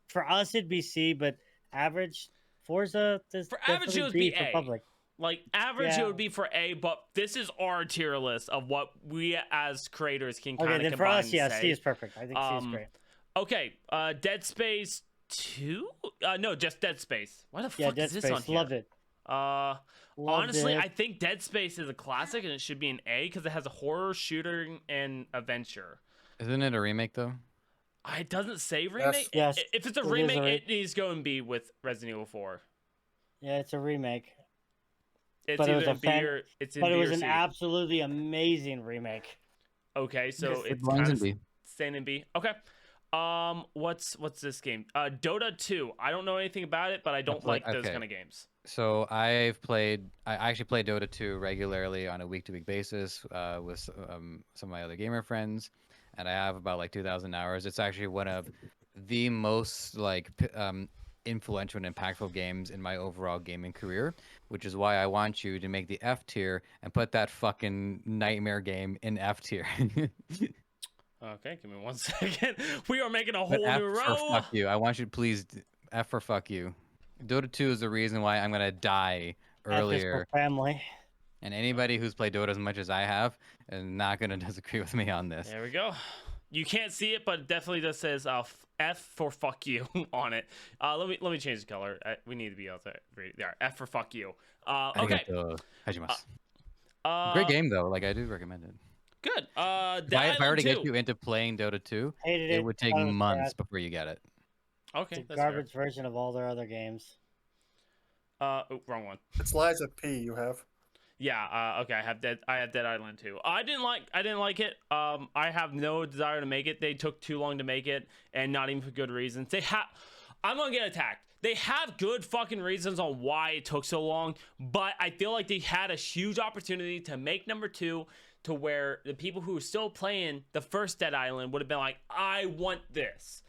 for us, it'd be C, but average Forza is for average, it would be for A. public. Like average, it would be for A, but this is our tier list of what we as creators can kind of combine. Okay, then for us, and say. C is perfect. I think C is great. Okay, Dead Space 2? No, just Dead Space. Why the fuck Dead is this Space. on here? Loved it. Honestly, I think Dead Space is a classic and it should be an A because it has a horror, shooter, and adventure. Isn't it a remake though? It doesn't say remake. Yes. If it's a remake, it needs to go and be with Resident Evil 4. Yeah, it's a remake. It's but either B or it's in B or C. But it was an absolutely amazing remake. Okay, so it's kind of staying in B. Okay. What's this game? Dota 2. I don't know anything about it, but I don't like those kind of games. So I actually play Dota 2 regularly on a week-to-week basis with some of my other gamer friends, and I have about like 2,000 hours. It's actually one of the most like influential and impactful games in my overall gaming career, which is why I want you to make the F tier and put that fucking nightmare game in F tier. Okay, give me 1 second. We are making a whole F new row. For fuck you. I want you to please F for fuck you. Dota 2 is the reason why I'm gonna die earlier. F for family. And anybody who's played Dota as much as I have is not gonna disagree with me on this. There we go. You can't see it, but it definitely just says F for fuck you on it. Let me change the color. We need to be able to read it. There, F for fuck you. Okay. Great game though. Like I do recommend it. Good. If Dead I were Island to get 2. you into playing Dota 2, Hated it it. would take Thought it was months trash. before you get it. It's Okay, a that's fair. garbage version of all their other games. Wrong one. It's Liza P. You have. Yeah. Okay. I have Dead Island 2. I didn't like it. I have no desire to make it. They took too long to make it, and not even for good reasons. I'm gonna get attacked. They have good fucking reasons on why it took so long, but I feel like they had a huge opportunity to make number 2, to where the people who were still playing the first Dead Island would have been like, I want this.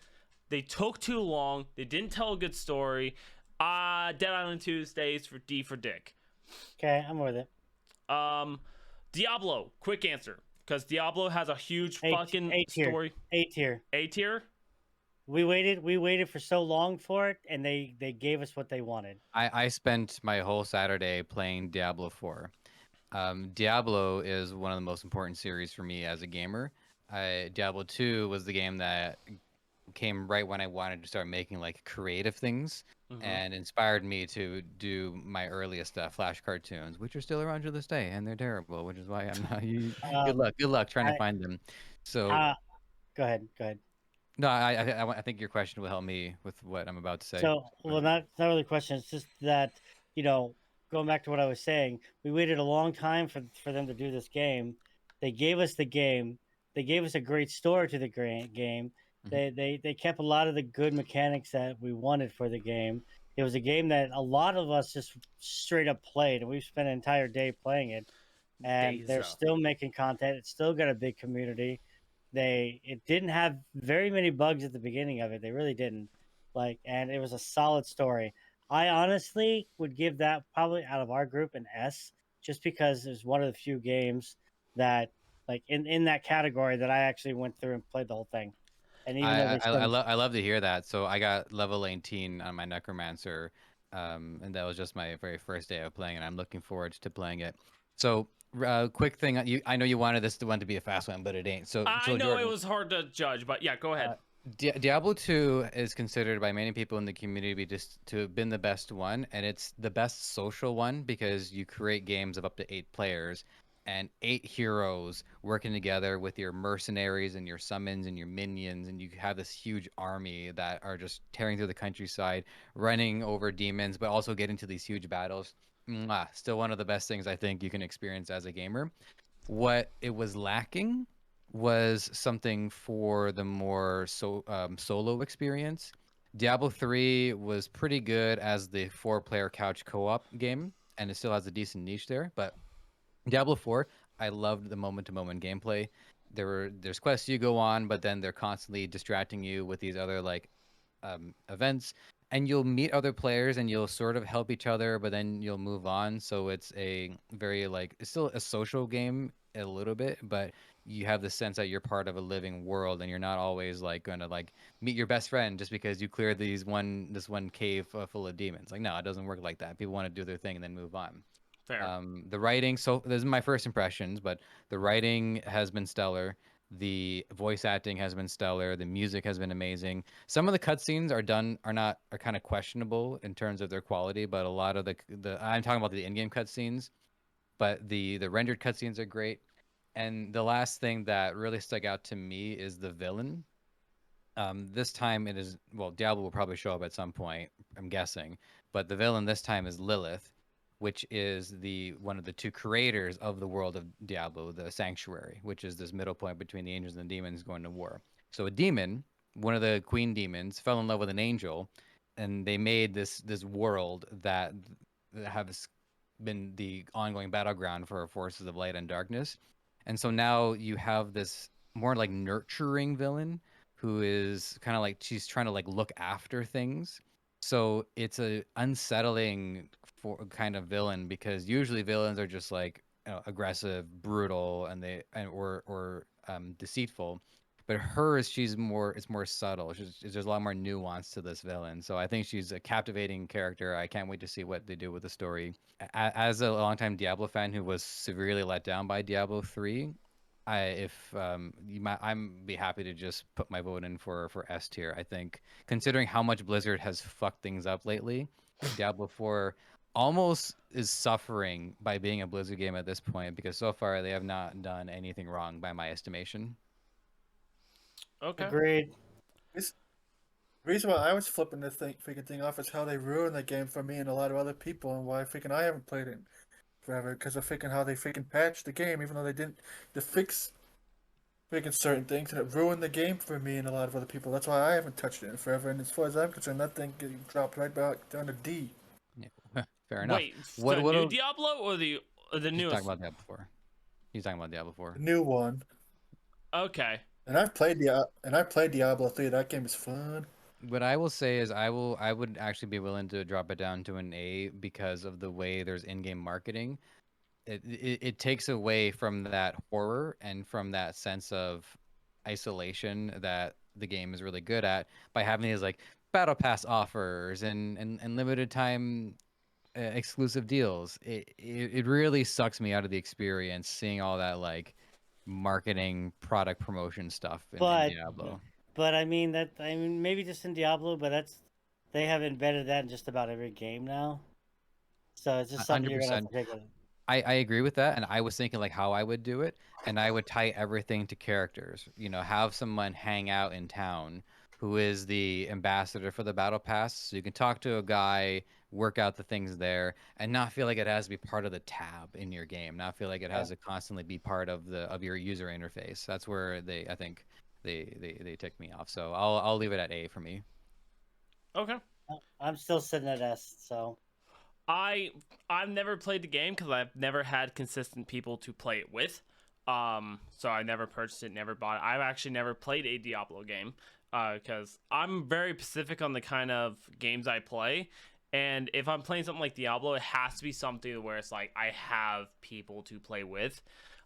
They took too long. They didn't tell a good story. Dead Island 2 stays for D for Dick. Okay, I'm with it. Diablo, quick answer, because Diablo has a huge A fucking tier. story. A tier. A tier. We waited for so long for it, and they gave us what they wanted. I spent my whole Saturday playing Diablo 4. Diablo is one of the most important series for me as a gamer. Diablo 2 was the game that came right when I wanted to start making like creative things and inspired me to do my earliest Flash cartoons, which are still around to this day, and they're terrible, which is why I'm not. Good luck trying to find them. So Go ahead. no, I think your question will help me with what I'm about to say. So, well, not really a question. It's just that, going back to what I was saying, we waited a long time for them to do this game. They gave us the game. They gave us a great story to the game. They kept a lot of the good mechanics that we wanted for the game. It was a game that a lot of us just straight up played, and we've spent an entire day playing it. And they're still making content. It's still got a big community. It didn't have very many bugs at the beginning of it. They really didn't. And it was a solid story. I honestly would give that probably out of our group an S, just because it was one of the few games that, like, in that category that I actually went through and played the whole thing. And even though I love to hear that. So I got level 18 on my Necromancer, and that was just my very first day of playing, and I'm looking forward to playing it. So, quick thing, I know you wanted this one to be a fast one, but it ain't. So I know Jordan, it was hard to judge, but yeah, go ahead. Diablo 2 is considered by many people in the community to have been the best one, and it's the best social one because you create games of up to 8 players and 8 heroes working together with your mercenaries and your summons and your minions, and you have this huge army that are just tearing through the countryside, running over demons, but also getting to these huge battles. Still one of the best things I think you can experience as a gamer. What it was lacking was something for the more solo experience. Diablo 3 was pretty good as the 4-player couch co-op game, and it still has a decent niche there. But Diablo 4, I loved the moment-to-moment gameplay. There's quests you go on, but then they're constantly distracting you with these other events, and you'll meet other players and you'll sort of help each other, but then you'll move on. So it's a very it's still a social game a little bit, but you have the sense that you're part of a living world and you're not always gonna meet your best friend just because you cleared this one cave full of demons. No, it doesn't work like that. People want to do their thing and then move on. Fair. The writing, so this is my first impressions, but the writing has been stellar. The voice acting has been stellar. The music has been amazing. Some of the cutscenes are kind of questionable in terms of their quality, but a lot of the I'm talking about the in-game cutscenes, but the rendered cutscenes are great. And the last thing that really stuck out to me is the villain. This time it is, well, Diablo will probably show up at some point, I'm guessing, but the villain this time is Lilith, which is one of the 2 creators of the world of Diablo, the Sanctuary, which is this middle point between the angels and the demons going to war. So a demon, one of the queen demons, fell in love with an angel, and they made this world that has been the ongoing battleground for forces of light and darkness. And so now you have this more nurturing villain who is kind of she's trying to look after things. So it's a unsettling kind of villain, because usually villains are just aggressive, brutal, and or deceitful. But it's more subtle. There's a lot more nuance to this villain. So I think she's a captivating character. I can't wait to see what they do with the story. As a longtime Diablo fan who was severely let down by Diablo 3, I'm be happy to just put my vote in for S tier. I think considering how much Blizzard has fucked things up lately, Diablo 4 almost is suffering by being a Blizzard game at this point because so far they have not done anything wrong by my estimation. Okay. Agreed. The reason why I was flipping this freaking thing off is how they ruined the game for me and a lot of other people, and why freaking I haven't played it forever because of freaking how they freaking patched the game, even though they didn't to fix freaking certain things, and it ruined the game for me and a lot of other people. That's why I haven't touched it in forever. And as far as I'm concerned, that thing dropped right back down to D. Yeah, fair enough. Wait, What the what new a- Diablo or the He's newest? talking about Diablo 4. He's talking about Diablo 4. The new one. Okay. And I've played Diablo 3. That game is fun. What I will say is I would actually be willing to drop it down to an A because of the way there's in-game marketing. It takes away from that horror and from that sense of isolation that the game is really good at by having these like battle pass offers and limited time exclusive deals. It really sucks me out of the experience seeing all that like marketing product promotion stuff in But Diablo. I mean maybe just in Diablo, but they have embedded that in just about every game now. So it's just something you're gonna have 100%. to take with. I agree with that, and I was thinking like how I would do it, and I would tie everything to characters. You know, have someone hang out in town who is the ambassador for the battle pass, so you can talk to a guy, work out the things there, and not feel like it has to be part of the tab in your game. Not feel like it has to constantly be part of your user interface. That's where I think they tick me off. So I'll leave it at A for me. Okay. I'm still sitting at S. So I've never played the game because I've never had consistent people to play it with. So I never purchased it, never bought it. I've actually never played a Diablo game because I'm very specific on the kind of games I play. And if I'm playing something like Diablo, it has to be something where it's like I have people to play with.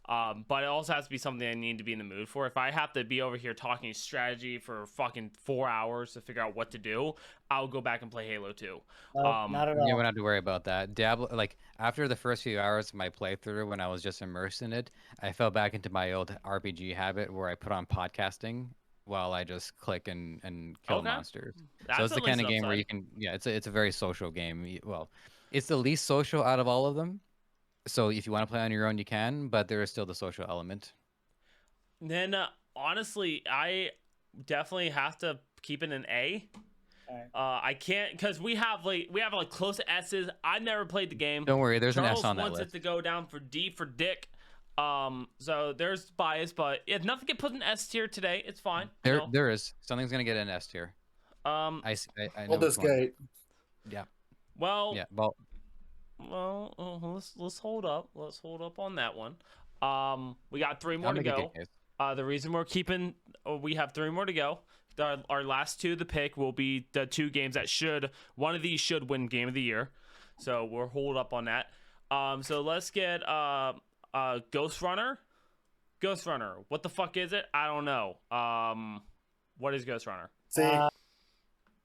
But it also has to be something I need to be in the mood for. If I have to be over here talking strategy for fucking 4 hours to figure out what to do, I'll go back and play Halo 2. no, not at You all. don't have to worry about that. Diablo, like after the first few hours of my playthrough, when I was just immersed in it, I fell back into my old RPG habit where I put on podcasting while I just click and kill Okay. monsters. That's So it's at the kind least of an game where you upside. can, yeah, it's a very social game. Well, it's the least social out of all of them. So if you want to play on your own, you can, but there is still the social element. Then honestly, I definitely have to keep it an A. Alright. I can't because we have like close S's. I've never played the game. Don't worry, there's Charles an S on that wants list. it to go down for D for Dick. So there's bias, but if nothing can put an S tier today, it's fine. you know? There is something's gonna get an S tier. Um. I know Baldur's which one. Gate. Yeah, Well. yeah. Well, Let's hold up. Let's hold up on that one. We got 3 more I'll to make a go. good case. The reason we're keeping, we have 3 more to go. Our last 2 to pick will be the 2 games that one of these should win Game of the Year. So we'll hold up on that. So let's get Ghost Runner. Ghost Runner. What the fuck is it? I don't know. What is Ghost Runner? See,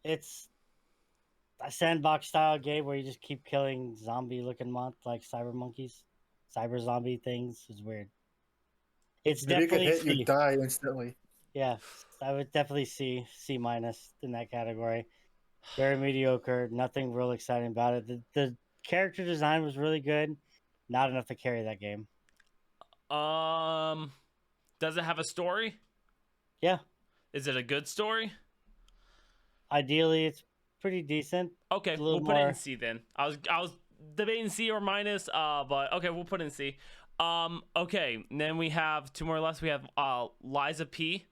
It's a sandbox style game where you just keep killing zombie looking like cyber monkeys, cyber zombie things. Is weird. It's if you get definitely hit, C. you die instantly. Yeah, I would definitely C minus in that category. Very mediocre. Nothing real exciting about it. The character design was really good. Not enough to carry that game. Does it have a story? Yeah, Is it a good story? ideally it's pretty decent. Okay, A little we'll put it in more- C then. I was debating C or minus, but okay, we'll put it in C. Okay, and then we have 2 more left. We have Liza P.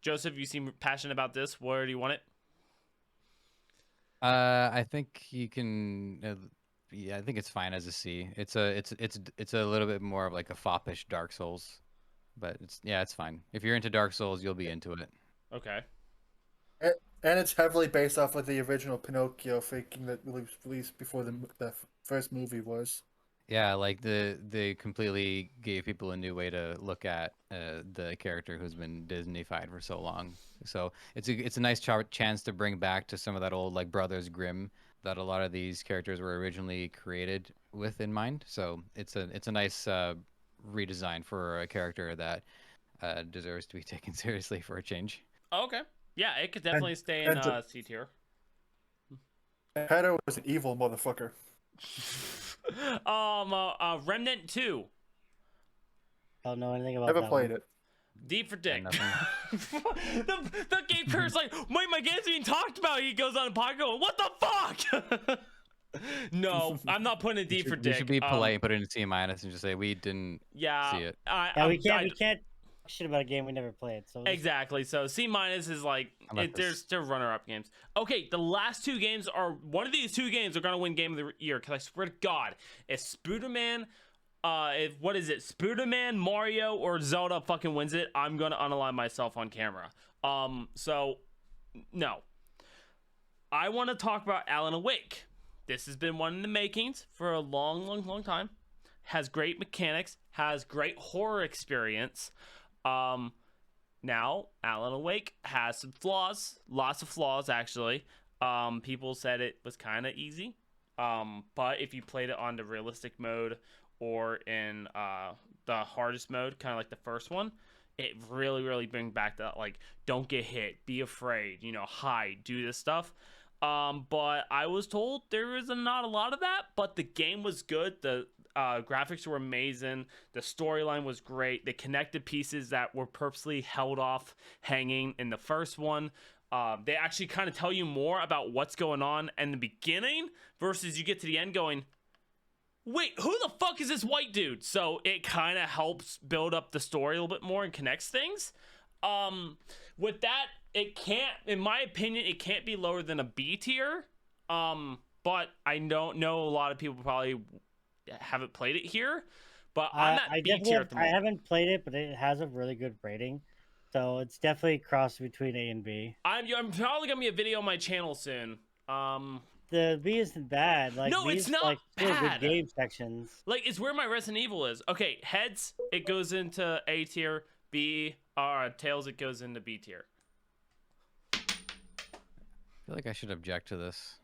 Joseph, you seem passionate about this. Where do you want it? I think you can. Yeah, I think it's fine as a C. It's a little bit more of like a foppish Dark Souls, but it's fine. If you're into Dark Souls, you'll be into it. Okay. And it's heavily based off of the original Pinocchio faking that was released before the first movie was. Yeah, like they completely gave people a new way to look at the character who's been Disneyfied for so long. So it's a nice chance to bring back to some of that old like Brothers Grimm that a lot of these characters were originally created with in mind. So it's a nice redesign for a character that deserves to be taken seriously for a change. Okay. Yeah, it could definitely stay in and to- C tier. Geppetto was an evil motherfucker. Remnant 2. Don't know anything about Never that played one. it. D for dick. nothing. the game curse like, wait, my game's being talked about. He goes on a podcast going, what the fuck? No, I'm not putting a D for dick. You should be polite and put it in C- and just say we didn't Yeah, see it. Yeah, we can't talk shit about a game we never played. So Exactly. So C- is like they're runner-up games. Okay, the last two games are one of these two games are gonna win game of the year. Because I swear to God, if Spooderman, what is it, Spooderman, Mario, or Zelda fucking wins it, I'm gonna unalive myself on camera. So no, I want to talk about Alan Wake. This has been one in the makings for a long time. Has great mechanics. Has great horror experience. Now Alan Wake has some flaws, lots of flaws actually. People said it was kind of easy, but if you played it on the realistic mode or in the hardest mode, kind of like the first one, it really brings back that, like, don't get hit, be afraid, hide, do this stuff. But I was told there is not a lot of that, but the game was good. The graphics were amazing. The storyline was great. They connected pieces that were purposely held off hanging in the first one. They actually kind of tell you more about what's going on in the beginning versus you get to the end going, wait, who the fuck is this white dude? So it kind of helps build up the story a little bit more and connects things. With that, it can't, in my opinion, it can't be lower than a B tier. But I don't know, a lot of people probably haven't played it here. But I'm at B tier at the moment. I haven't played it, but it has a really good rating. So it's definitely crossed between A and B. I'm probably gonna be a video on my channel soon. The B isn't bad. Like, No, it's B's, not like, really bad. good game sections. Like, it's where my Resident Evil is. Okay, heads, it goes into A tier. B, tails, it goes into B tier. I feel like I should object to this.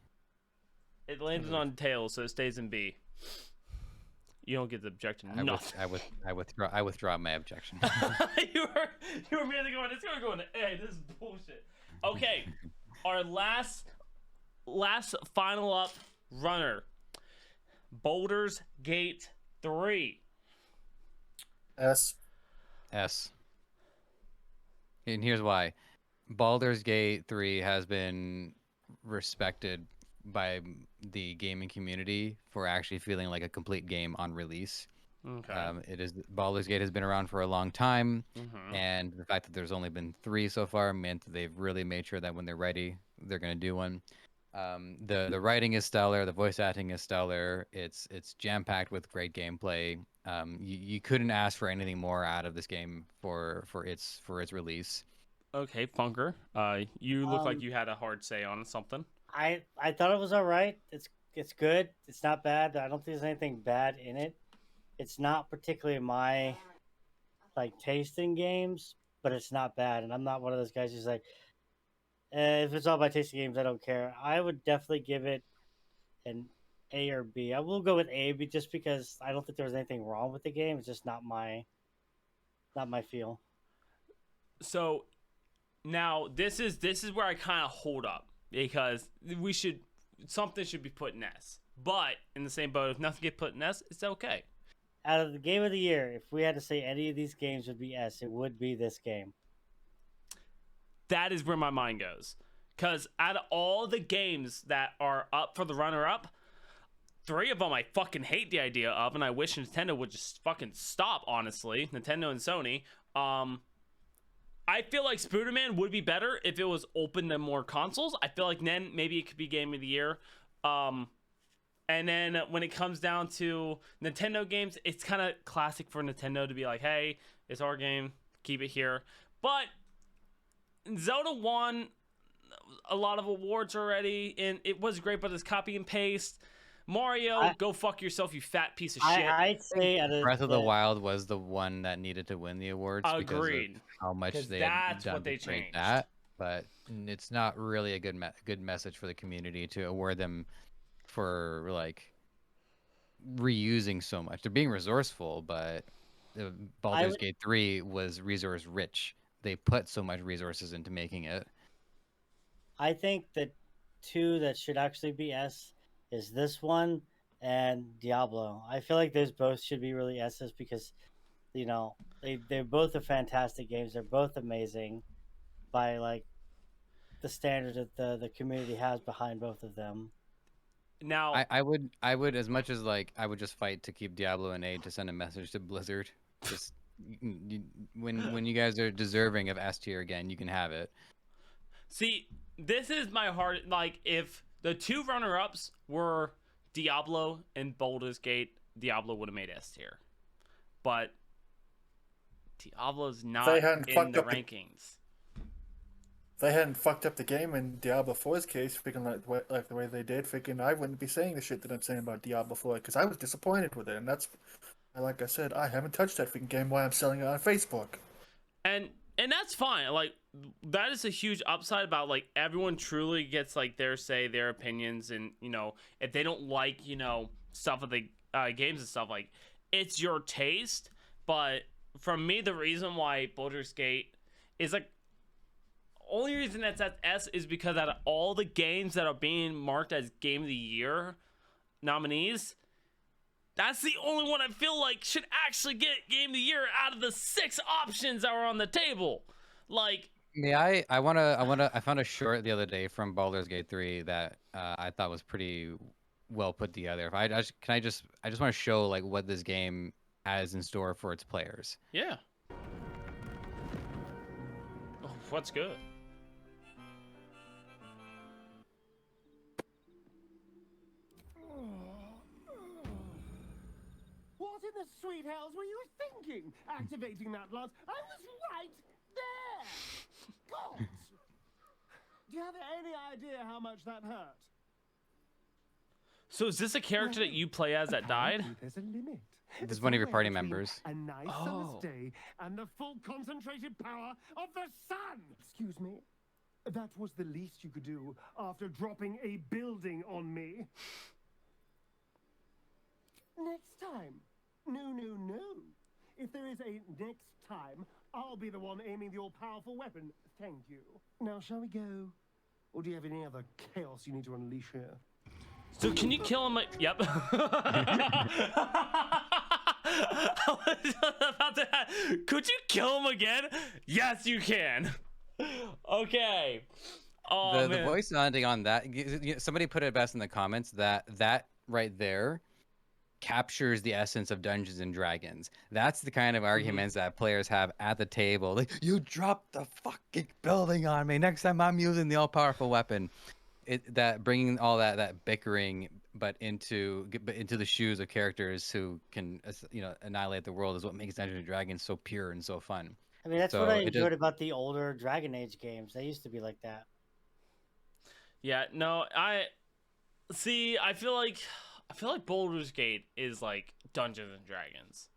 It landed on tails, so it stays in B. You don't get the objection. I withdraw my objection. you were merely going, it's gonna go into A. This is bullshit. Okay, our last final up runner, Baldur's Gate 3. S. And here's why. Baldur's Gate 3 has been respected by the gaming community for actually feeling like a complete game on release. Okay. Baldur's Gate has been around for a long time, Mhm. and the fact that there's only been 3 so far meant that they've really made sure that when they're ready, they're going to do one. The writing is stellar, the voice acting is stellar. It's jam-packed with great gameplay. You couldn't ask for anything more out of this game for its release. Okay, Funker. You look like you had a hard say on something. I thought it was all right. It's good. It's not bad. I don't think there's anything bad in it. It's not particularly my taste in games, but it's not bad. And I'm not one of those guys who's like, if it's all my taste in games, I don't care. I would definitely give it an A or B. I will go with A, just because I don't think there was anything wrong with the game. It's just not my feel. So now this is where I kind of hold up, because something should be put in S. But in the same boat, if nothing get put in S, it's okay. Out of the game of the year, if we had to say any of these games would be S, it would be this game. That is where my mind goes. Because out of all the games that are up for the runner-up, 3 of them I fucking hate the idea of, and I wish Nintendo would just fucking stop, honestly. Nintendo and Sony. I feel like Spooderman would be better if it was open to more consoles. I feel like then maybe it could be Game of the Year. And then when it comes down to Nintendo games, it's kind of classic for Nintendo to be like, hey, it's our game, keep it here. But Zelda won a lot of awards already, and it was great, but it's copy and paste. Mario, go fuck yourself, you fat piece of shit. I'd say Breath of the Wild was the one that needed to win the awards. Agreed. Because of how much they that's had done what they to create changed. that. But it's not really a good message for the community to award them for reusing so much. They're being resourceful, but Baldur's Gate 3 was resource rich. They put so much resources into making it. I think that two that should actually be S is this one and Diablo. I feel like those both should be really S's because they're both are fantastic games. They're both amazing by like the standard that the community has behind both of them. Now, I would as much as like I would just fight to keep Diablo and A to send a message to Blizzard. Just when you guys are deserving of S tier again, you can have it. see, this is my heart. Like, if the two runner-ups were Diablo and Baldur's Gate, Diablo would have made S tier. But Diablo's not They hadn't in fucked the up rankings. If they hadn't fucked up the game in Diablo 4's case, freaking like the way they did, freaking I wouldn't be saying the shit that I'm saying about Diablo 4 because I was disappointed with it, and that's like I said, I haven't touched that freaking game while I'm selling it on Facebook. And that's fine. Like, that is a huge upside about like everyone truly gets like their say, their opinions, and if they don't like stuff of the games and stuff, like, it's your taste. But for me, the reason why Baldur's Gate is like only reason that's at S is because out of all the games that are being marked as Game of the Year nominees, that's the only one I feel like should actually get Game of the Year out of the 6 options that were on the table. Like, I found a short the other day from Baldur's Gate 3 that I thought was pretty well put together. If I just want to show like what this game has in store for its players. yeah. Oh, what's good? What in the sweet hells were you thinking? Activating that lance? I was right there! God! Do you have any idea how much that hurt? So is this a character that you play as that died? Apparently there's a limit. This is one of your party Somewhere between members. A nice Oh. summer's day and the full concentrated power of the sun! Excuse me? That was the least you could do after dropping a building on me. Next time. No, no, no. If there is a next time, I'll be the one aiming the all-powerful weapon. Thank you. Now, shall we go? Or do you have any other chaos you need to unleash here? So can you kill him? Yep. I was about to ask, could you kill him again? Yes, you can. Okay. Oh, The man. voice acting on that, somebody put it best in the comments that right there captures the essence of Dungeons and Dragons. That's the kind of arguments that players have at the table. Like, you dropped the fucking building on me. Next time I'm using the all-powerful weapon. That bringing all that bickering, but into the shoes of characters who can annihilate the world is what makes Dungeons and Dragons so pure and so fun. I mean, that's So what I it enjoyed does- about the older Dragon Age games. They used to be like that. Yeah, no, I feel like Baldur's Gate is like Dungeons and Dragons.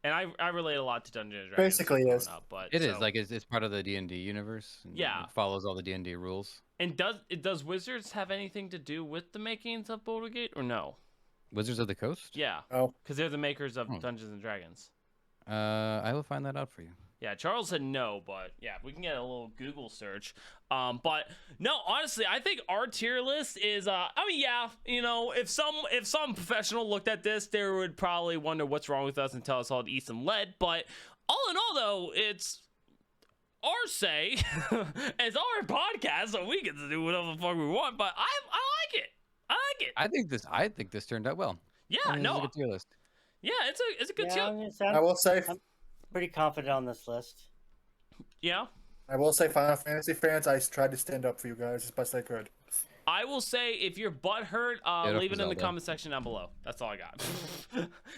And I relate a lot to Dungeons and Dragons. Basically, growing yes. up, but It is so- like it's part of the D&D universe. And Yeah. it follows all the D&D rules. And does Wizards have anything to do with the makings of Baldur's Gate or no? Wizards of the Coast. Yeah, Oh, because they're the makers of Hmm. Dungeons and Dragons. I will find that out for you. Yeah, Charles said no, but yeah, we can get a little Google search. But no, honestly, I think our tier list is. I mean, yeah, if some professional looked at this, they would probably wonder what's wrong with us and tell us all to eat some lead. But all in all, though, it's our say. It's our podcast, so we get to do whatever the fuck we want. But I like it. I like it. I think this turned out well. Yeah, I think this is a no, good tier list. yeah, it's a good Yeah, tier. I mean, I will say, I'm pretty confident on this list. Yeah. Final Fantasy fans, I tried to stand up for you guys as best I could. I will say, if you're butthurt, Get leave up it in the Zelda. comment section down below. That's all I got.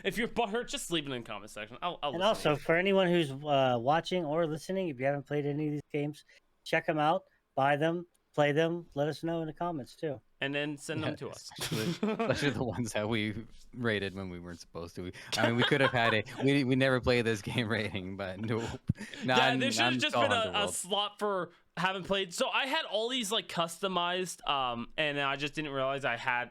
If you're butthurt, just leave it in the comment section. I'll And listen. also, for anyone who's watching or listening, if you haven't played any of these games, check them out, buy them, play them. Let us know in the comments too. And then send them Yeah, to us. Especially the ones that we rated when we weren't supposed to. I mean, we could have had we never played this game rating, but nope. Yeah, there should have just been a slot for haven't played. So I had all these like customized, and I just didn't realize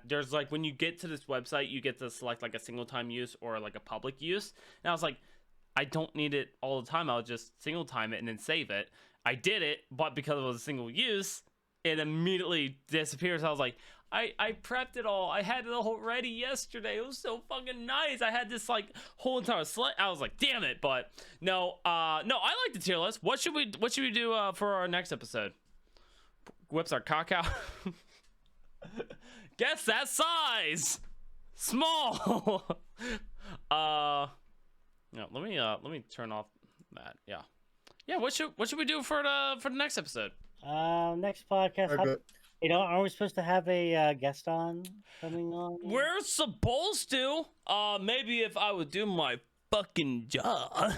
there's like when you get to this website, you get to select like a single time use or like a public use. And I was like, I don't need it all the time. I'll just single time it and then save it. I did it, but because it was a single use, it immediately disappears. I was like, I prepped it all. I had it all ready yesterday. It was so fucking nice. I had this like whole entire slate. I was like, damn it. But no, I like the tier list. What should we do for our next episode? Whips our cock out. Guess that size. Small. No, let me turn off that. Yeah. What should we do for the next episode? Next podcast. Very good. Are we supposed to have a guest coming on? We're supposed to. Maybe if I would do my fucking job,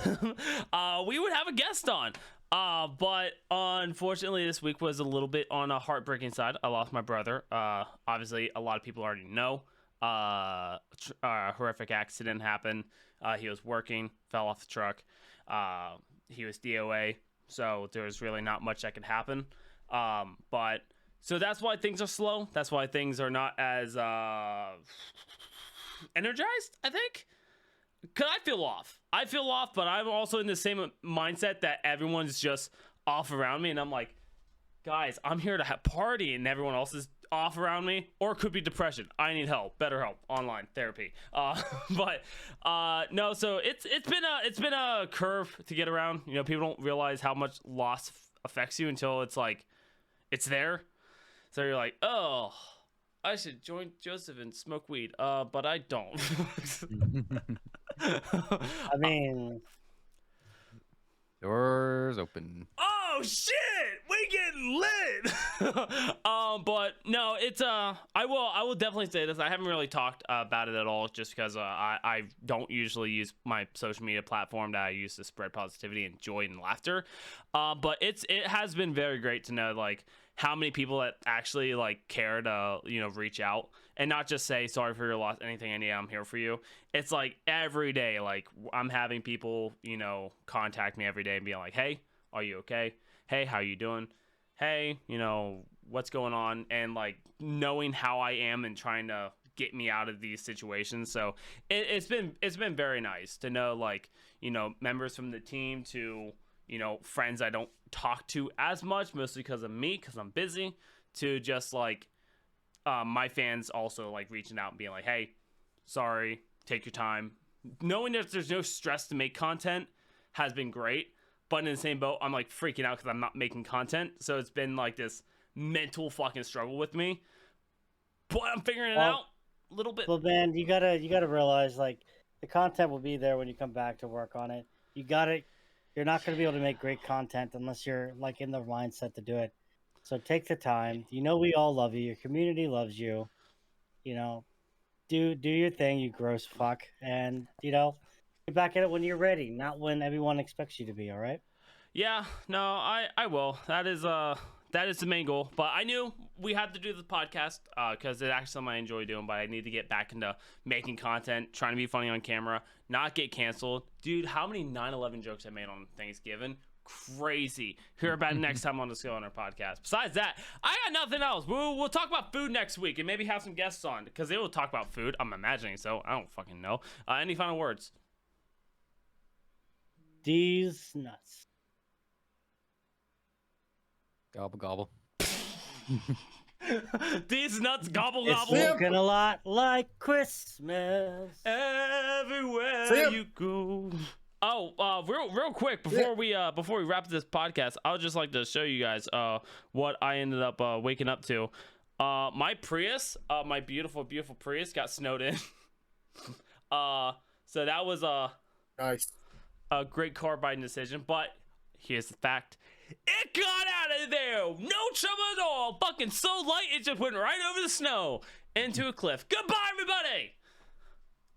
we would have a guest on. But unfortunately, this week was a little bit on a heartbreaking side. I lost my brother. Obviously, a lot of people already know. A horrific accident happened. He was working, fell off the truck. He was DOA, so there was really not much that could happen. But so that's why things are slow. That's why things are not as energized, I think. Because I feel off, but I'm also in the same mindset that everyone's just off around me. And I'm like, guys, I'm here to have party, and everyone else is off around me. Or it could be depression. I need help, better help, online therapy. But no, so it's been a curve to get around. You know, people don't realize how much loss affects you until it's like it's there. So you're like, oh, I should join Joseph and smoke weed. But I don't. I mean, Doors open. Oh shit, we getting lit. But no, it's I will definitely say this. I haven't really talked about it at all, just because I don't usually use my social media platform that I use to spread positivity and joy and laughter. But it has been very great to know like how many people that actually like care to reach out and not just say sorry for your loss, anything I need, I'm here for you. It's like every day, like I'm having people contact me every day and be like, hey, are you okay? Hey, how you doing? Hey, what's going on? And like knowing how I am and trying to get me out of these situations. So it's been very nice to know like members from the team to friends I don't talk to as much, mostly because of me, because I'm busy, to just like my fans also like reaching out and being like, hey, sorry, take your time. Knowing that there's no stress to make content has been great, but in the same boat, I'm like freaking out because I'm not making content. So it's been like this mental fucking struggle with me, but I'm figuring it out a little bit. Well, man, you gotta realize like the content will be there when you come back to work on it. You're not going to be able to make great content unless you're like in the mindset to do it. So take the time. We all love you. Your community loves you. Do your thing, you gross fuck, and get back at it when you're ready, not when everyone expects you to be. All right? Yeah, no, I will. That is the main goal. But I knew we had to do the podcast because it's actually something I enjoy doing. But I need to get back into making content, trying to be funny on camera, not get canceled. Dude, how many 9/11 jokes I made on Thanksgiving? Crazy. Hear about it next time on the Skill on our podcast. Besides that, I got nothing else. We'll talk about food next week and maybe have some guests on because they will talk about food. I'm imagining so. I don't fucking know. Any final words? These nuts. Gobble gobble. These nuts gobble It's gobble. looking a lot like Christmas. Everywhere you go. Oh, real quick before we wrap this podcast, I would just like to show you guys what I ended up waking up to. My Prius, my beautiful Prius, got snowed in. So that was Nice. a great car buying decision. But here's the fact: it got out of there, no trouble at all. Fucking so light, it just went right over the snow into a cliff. Goodbye, everybody.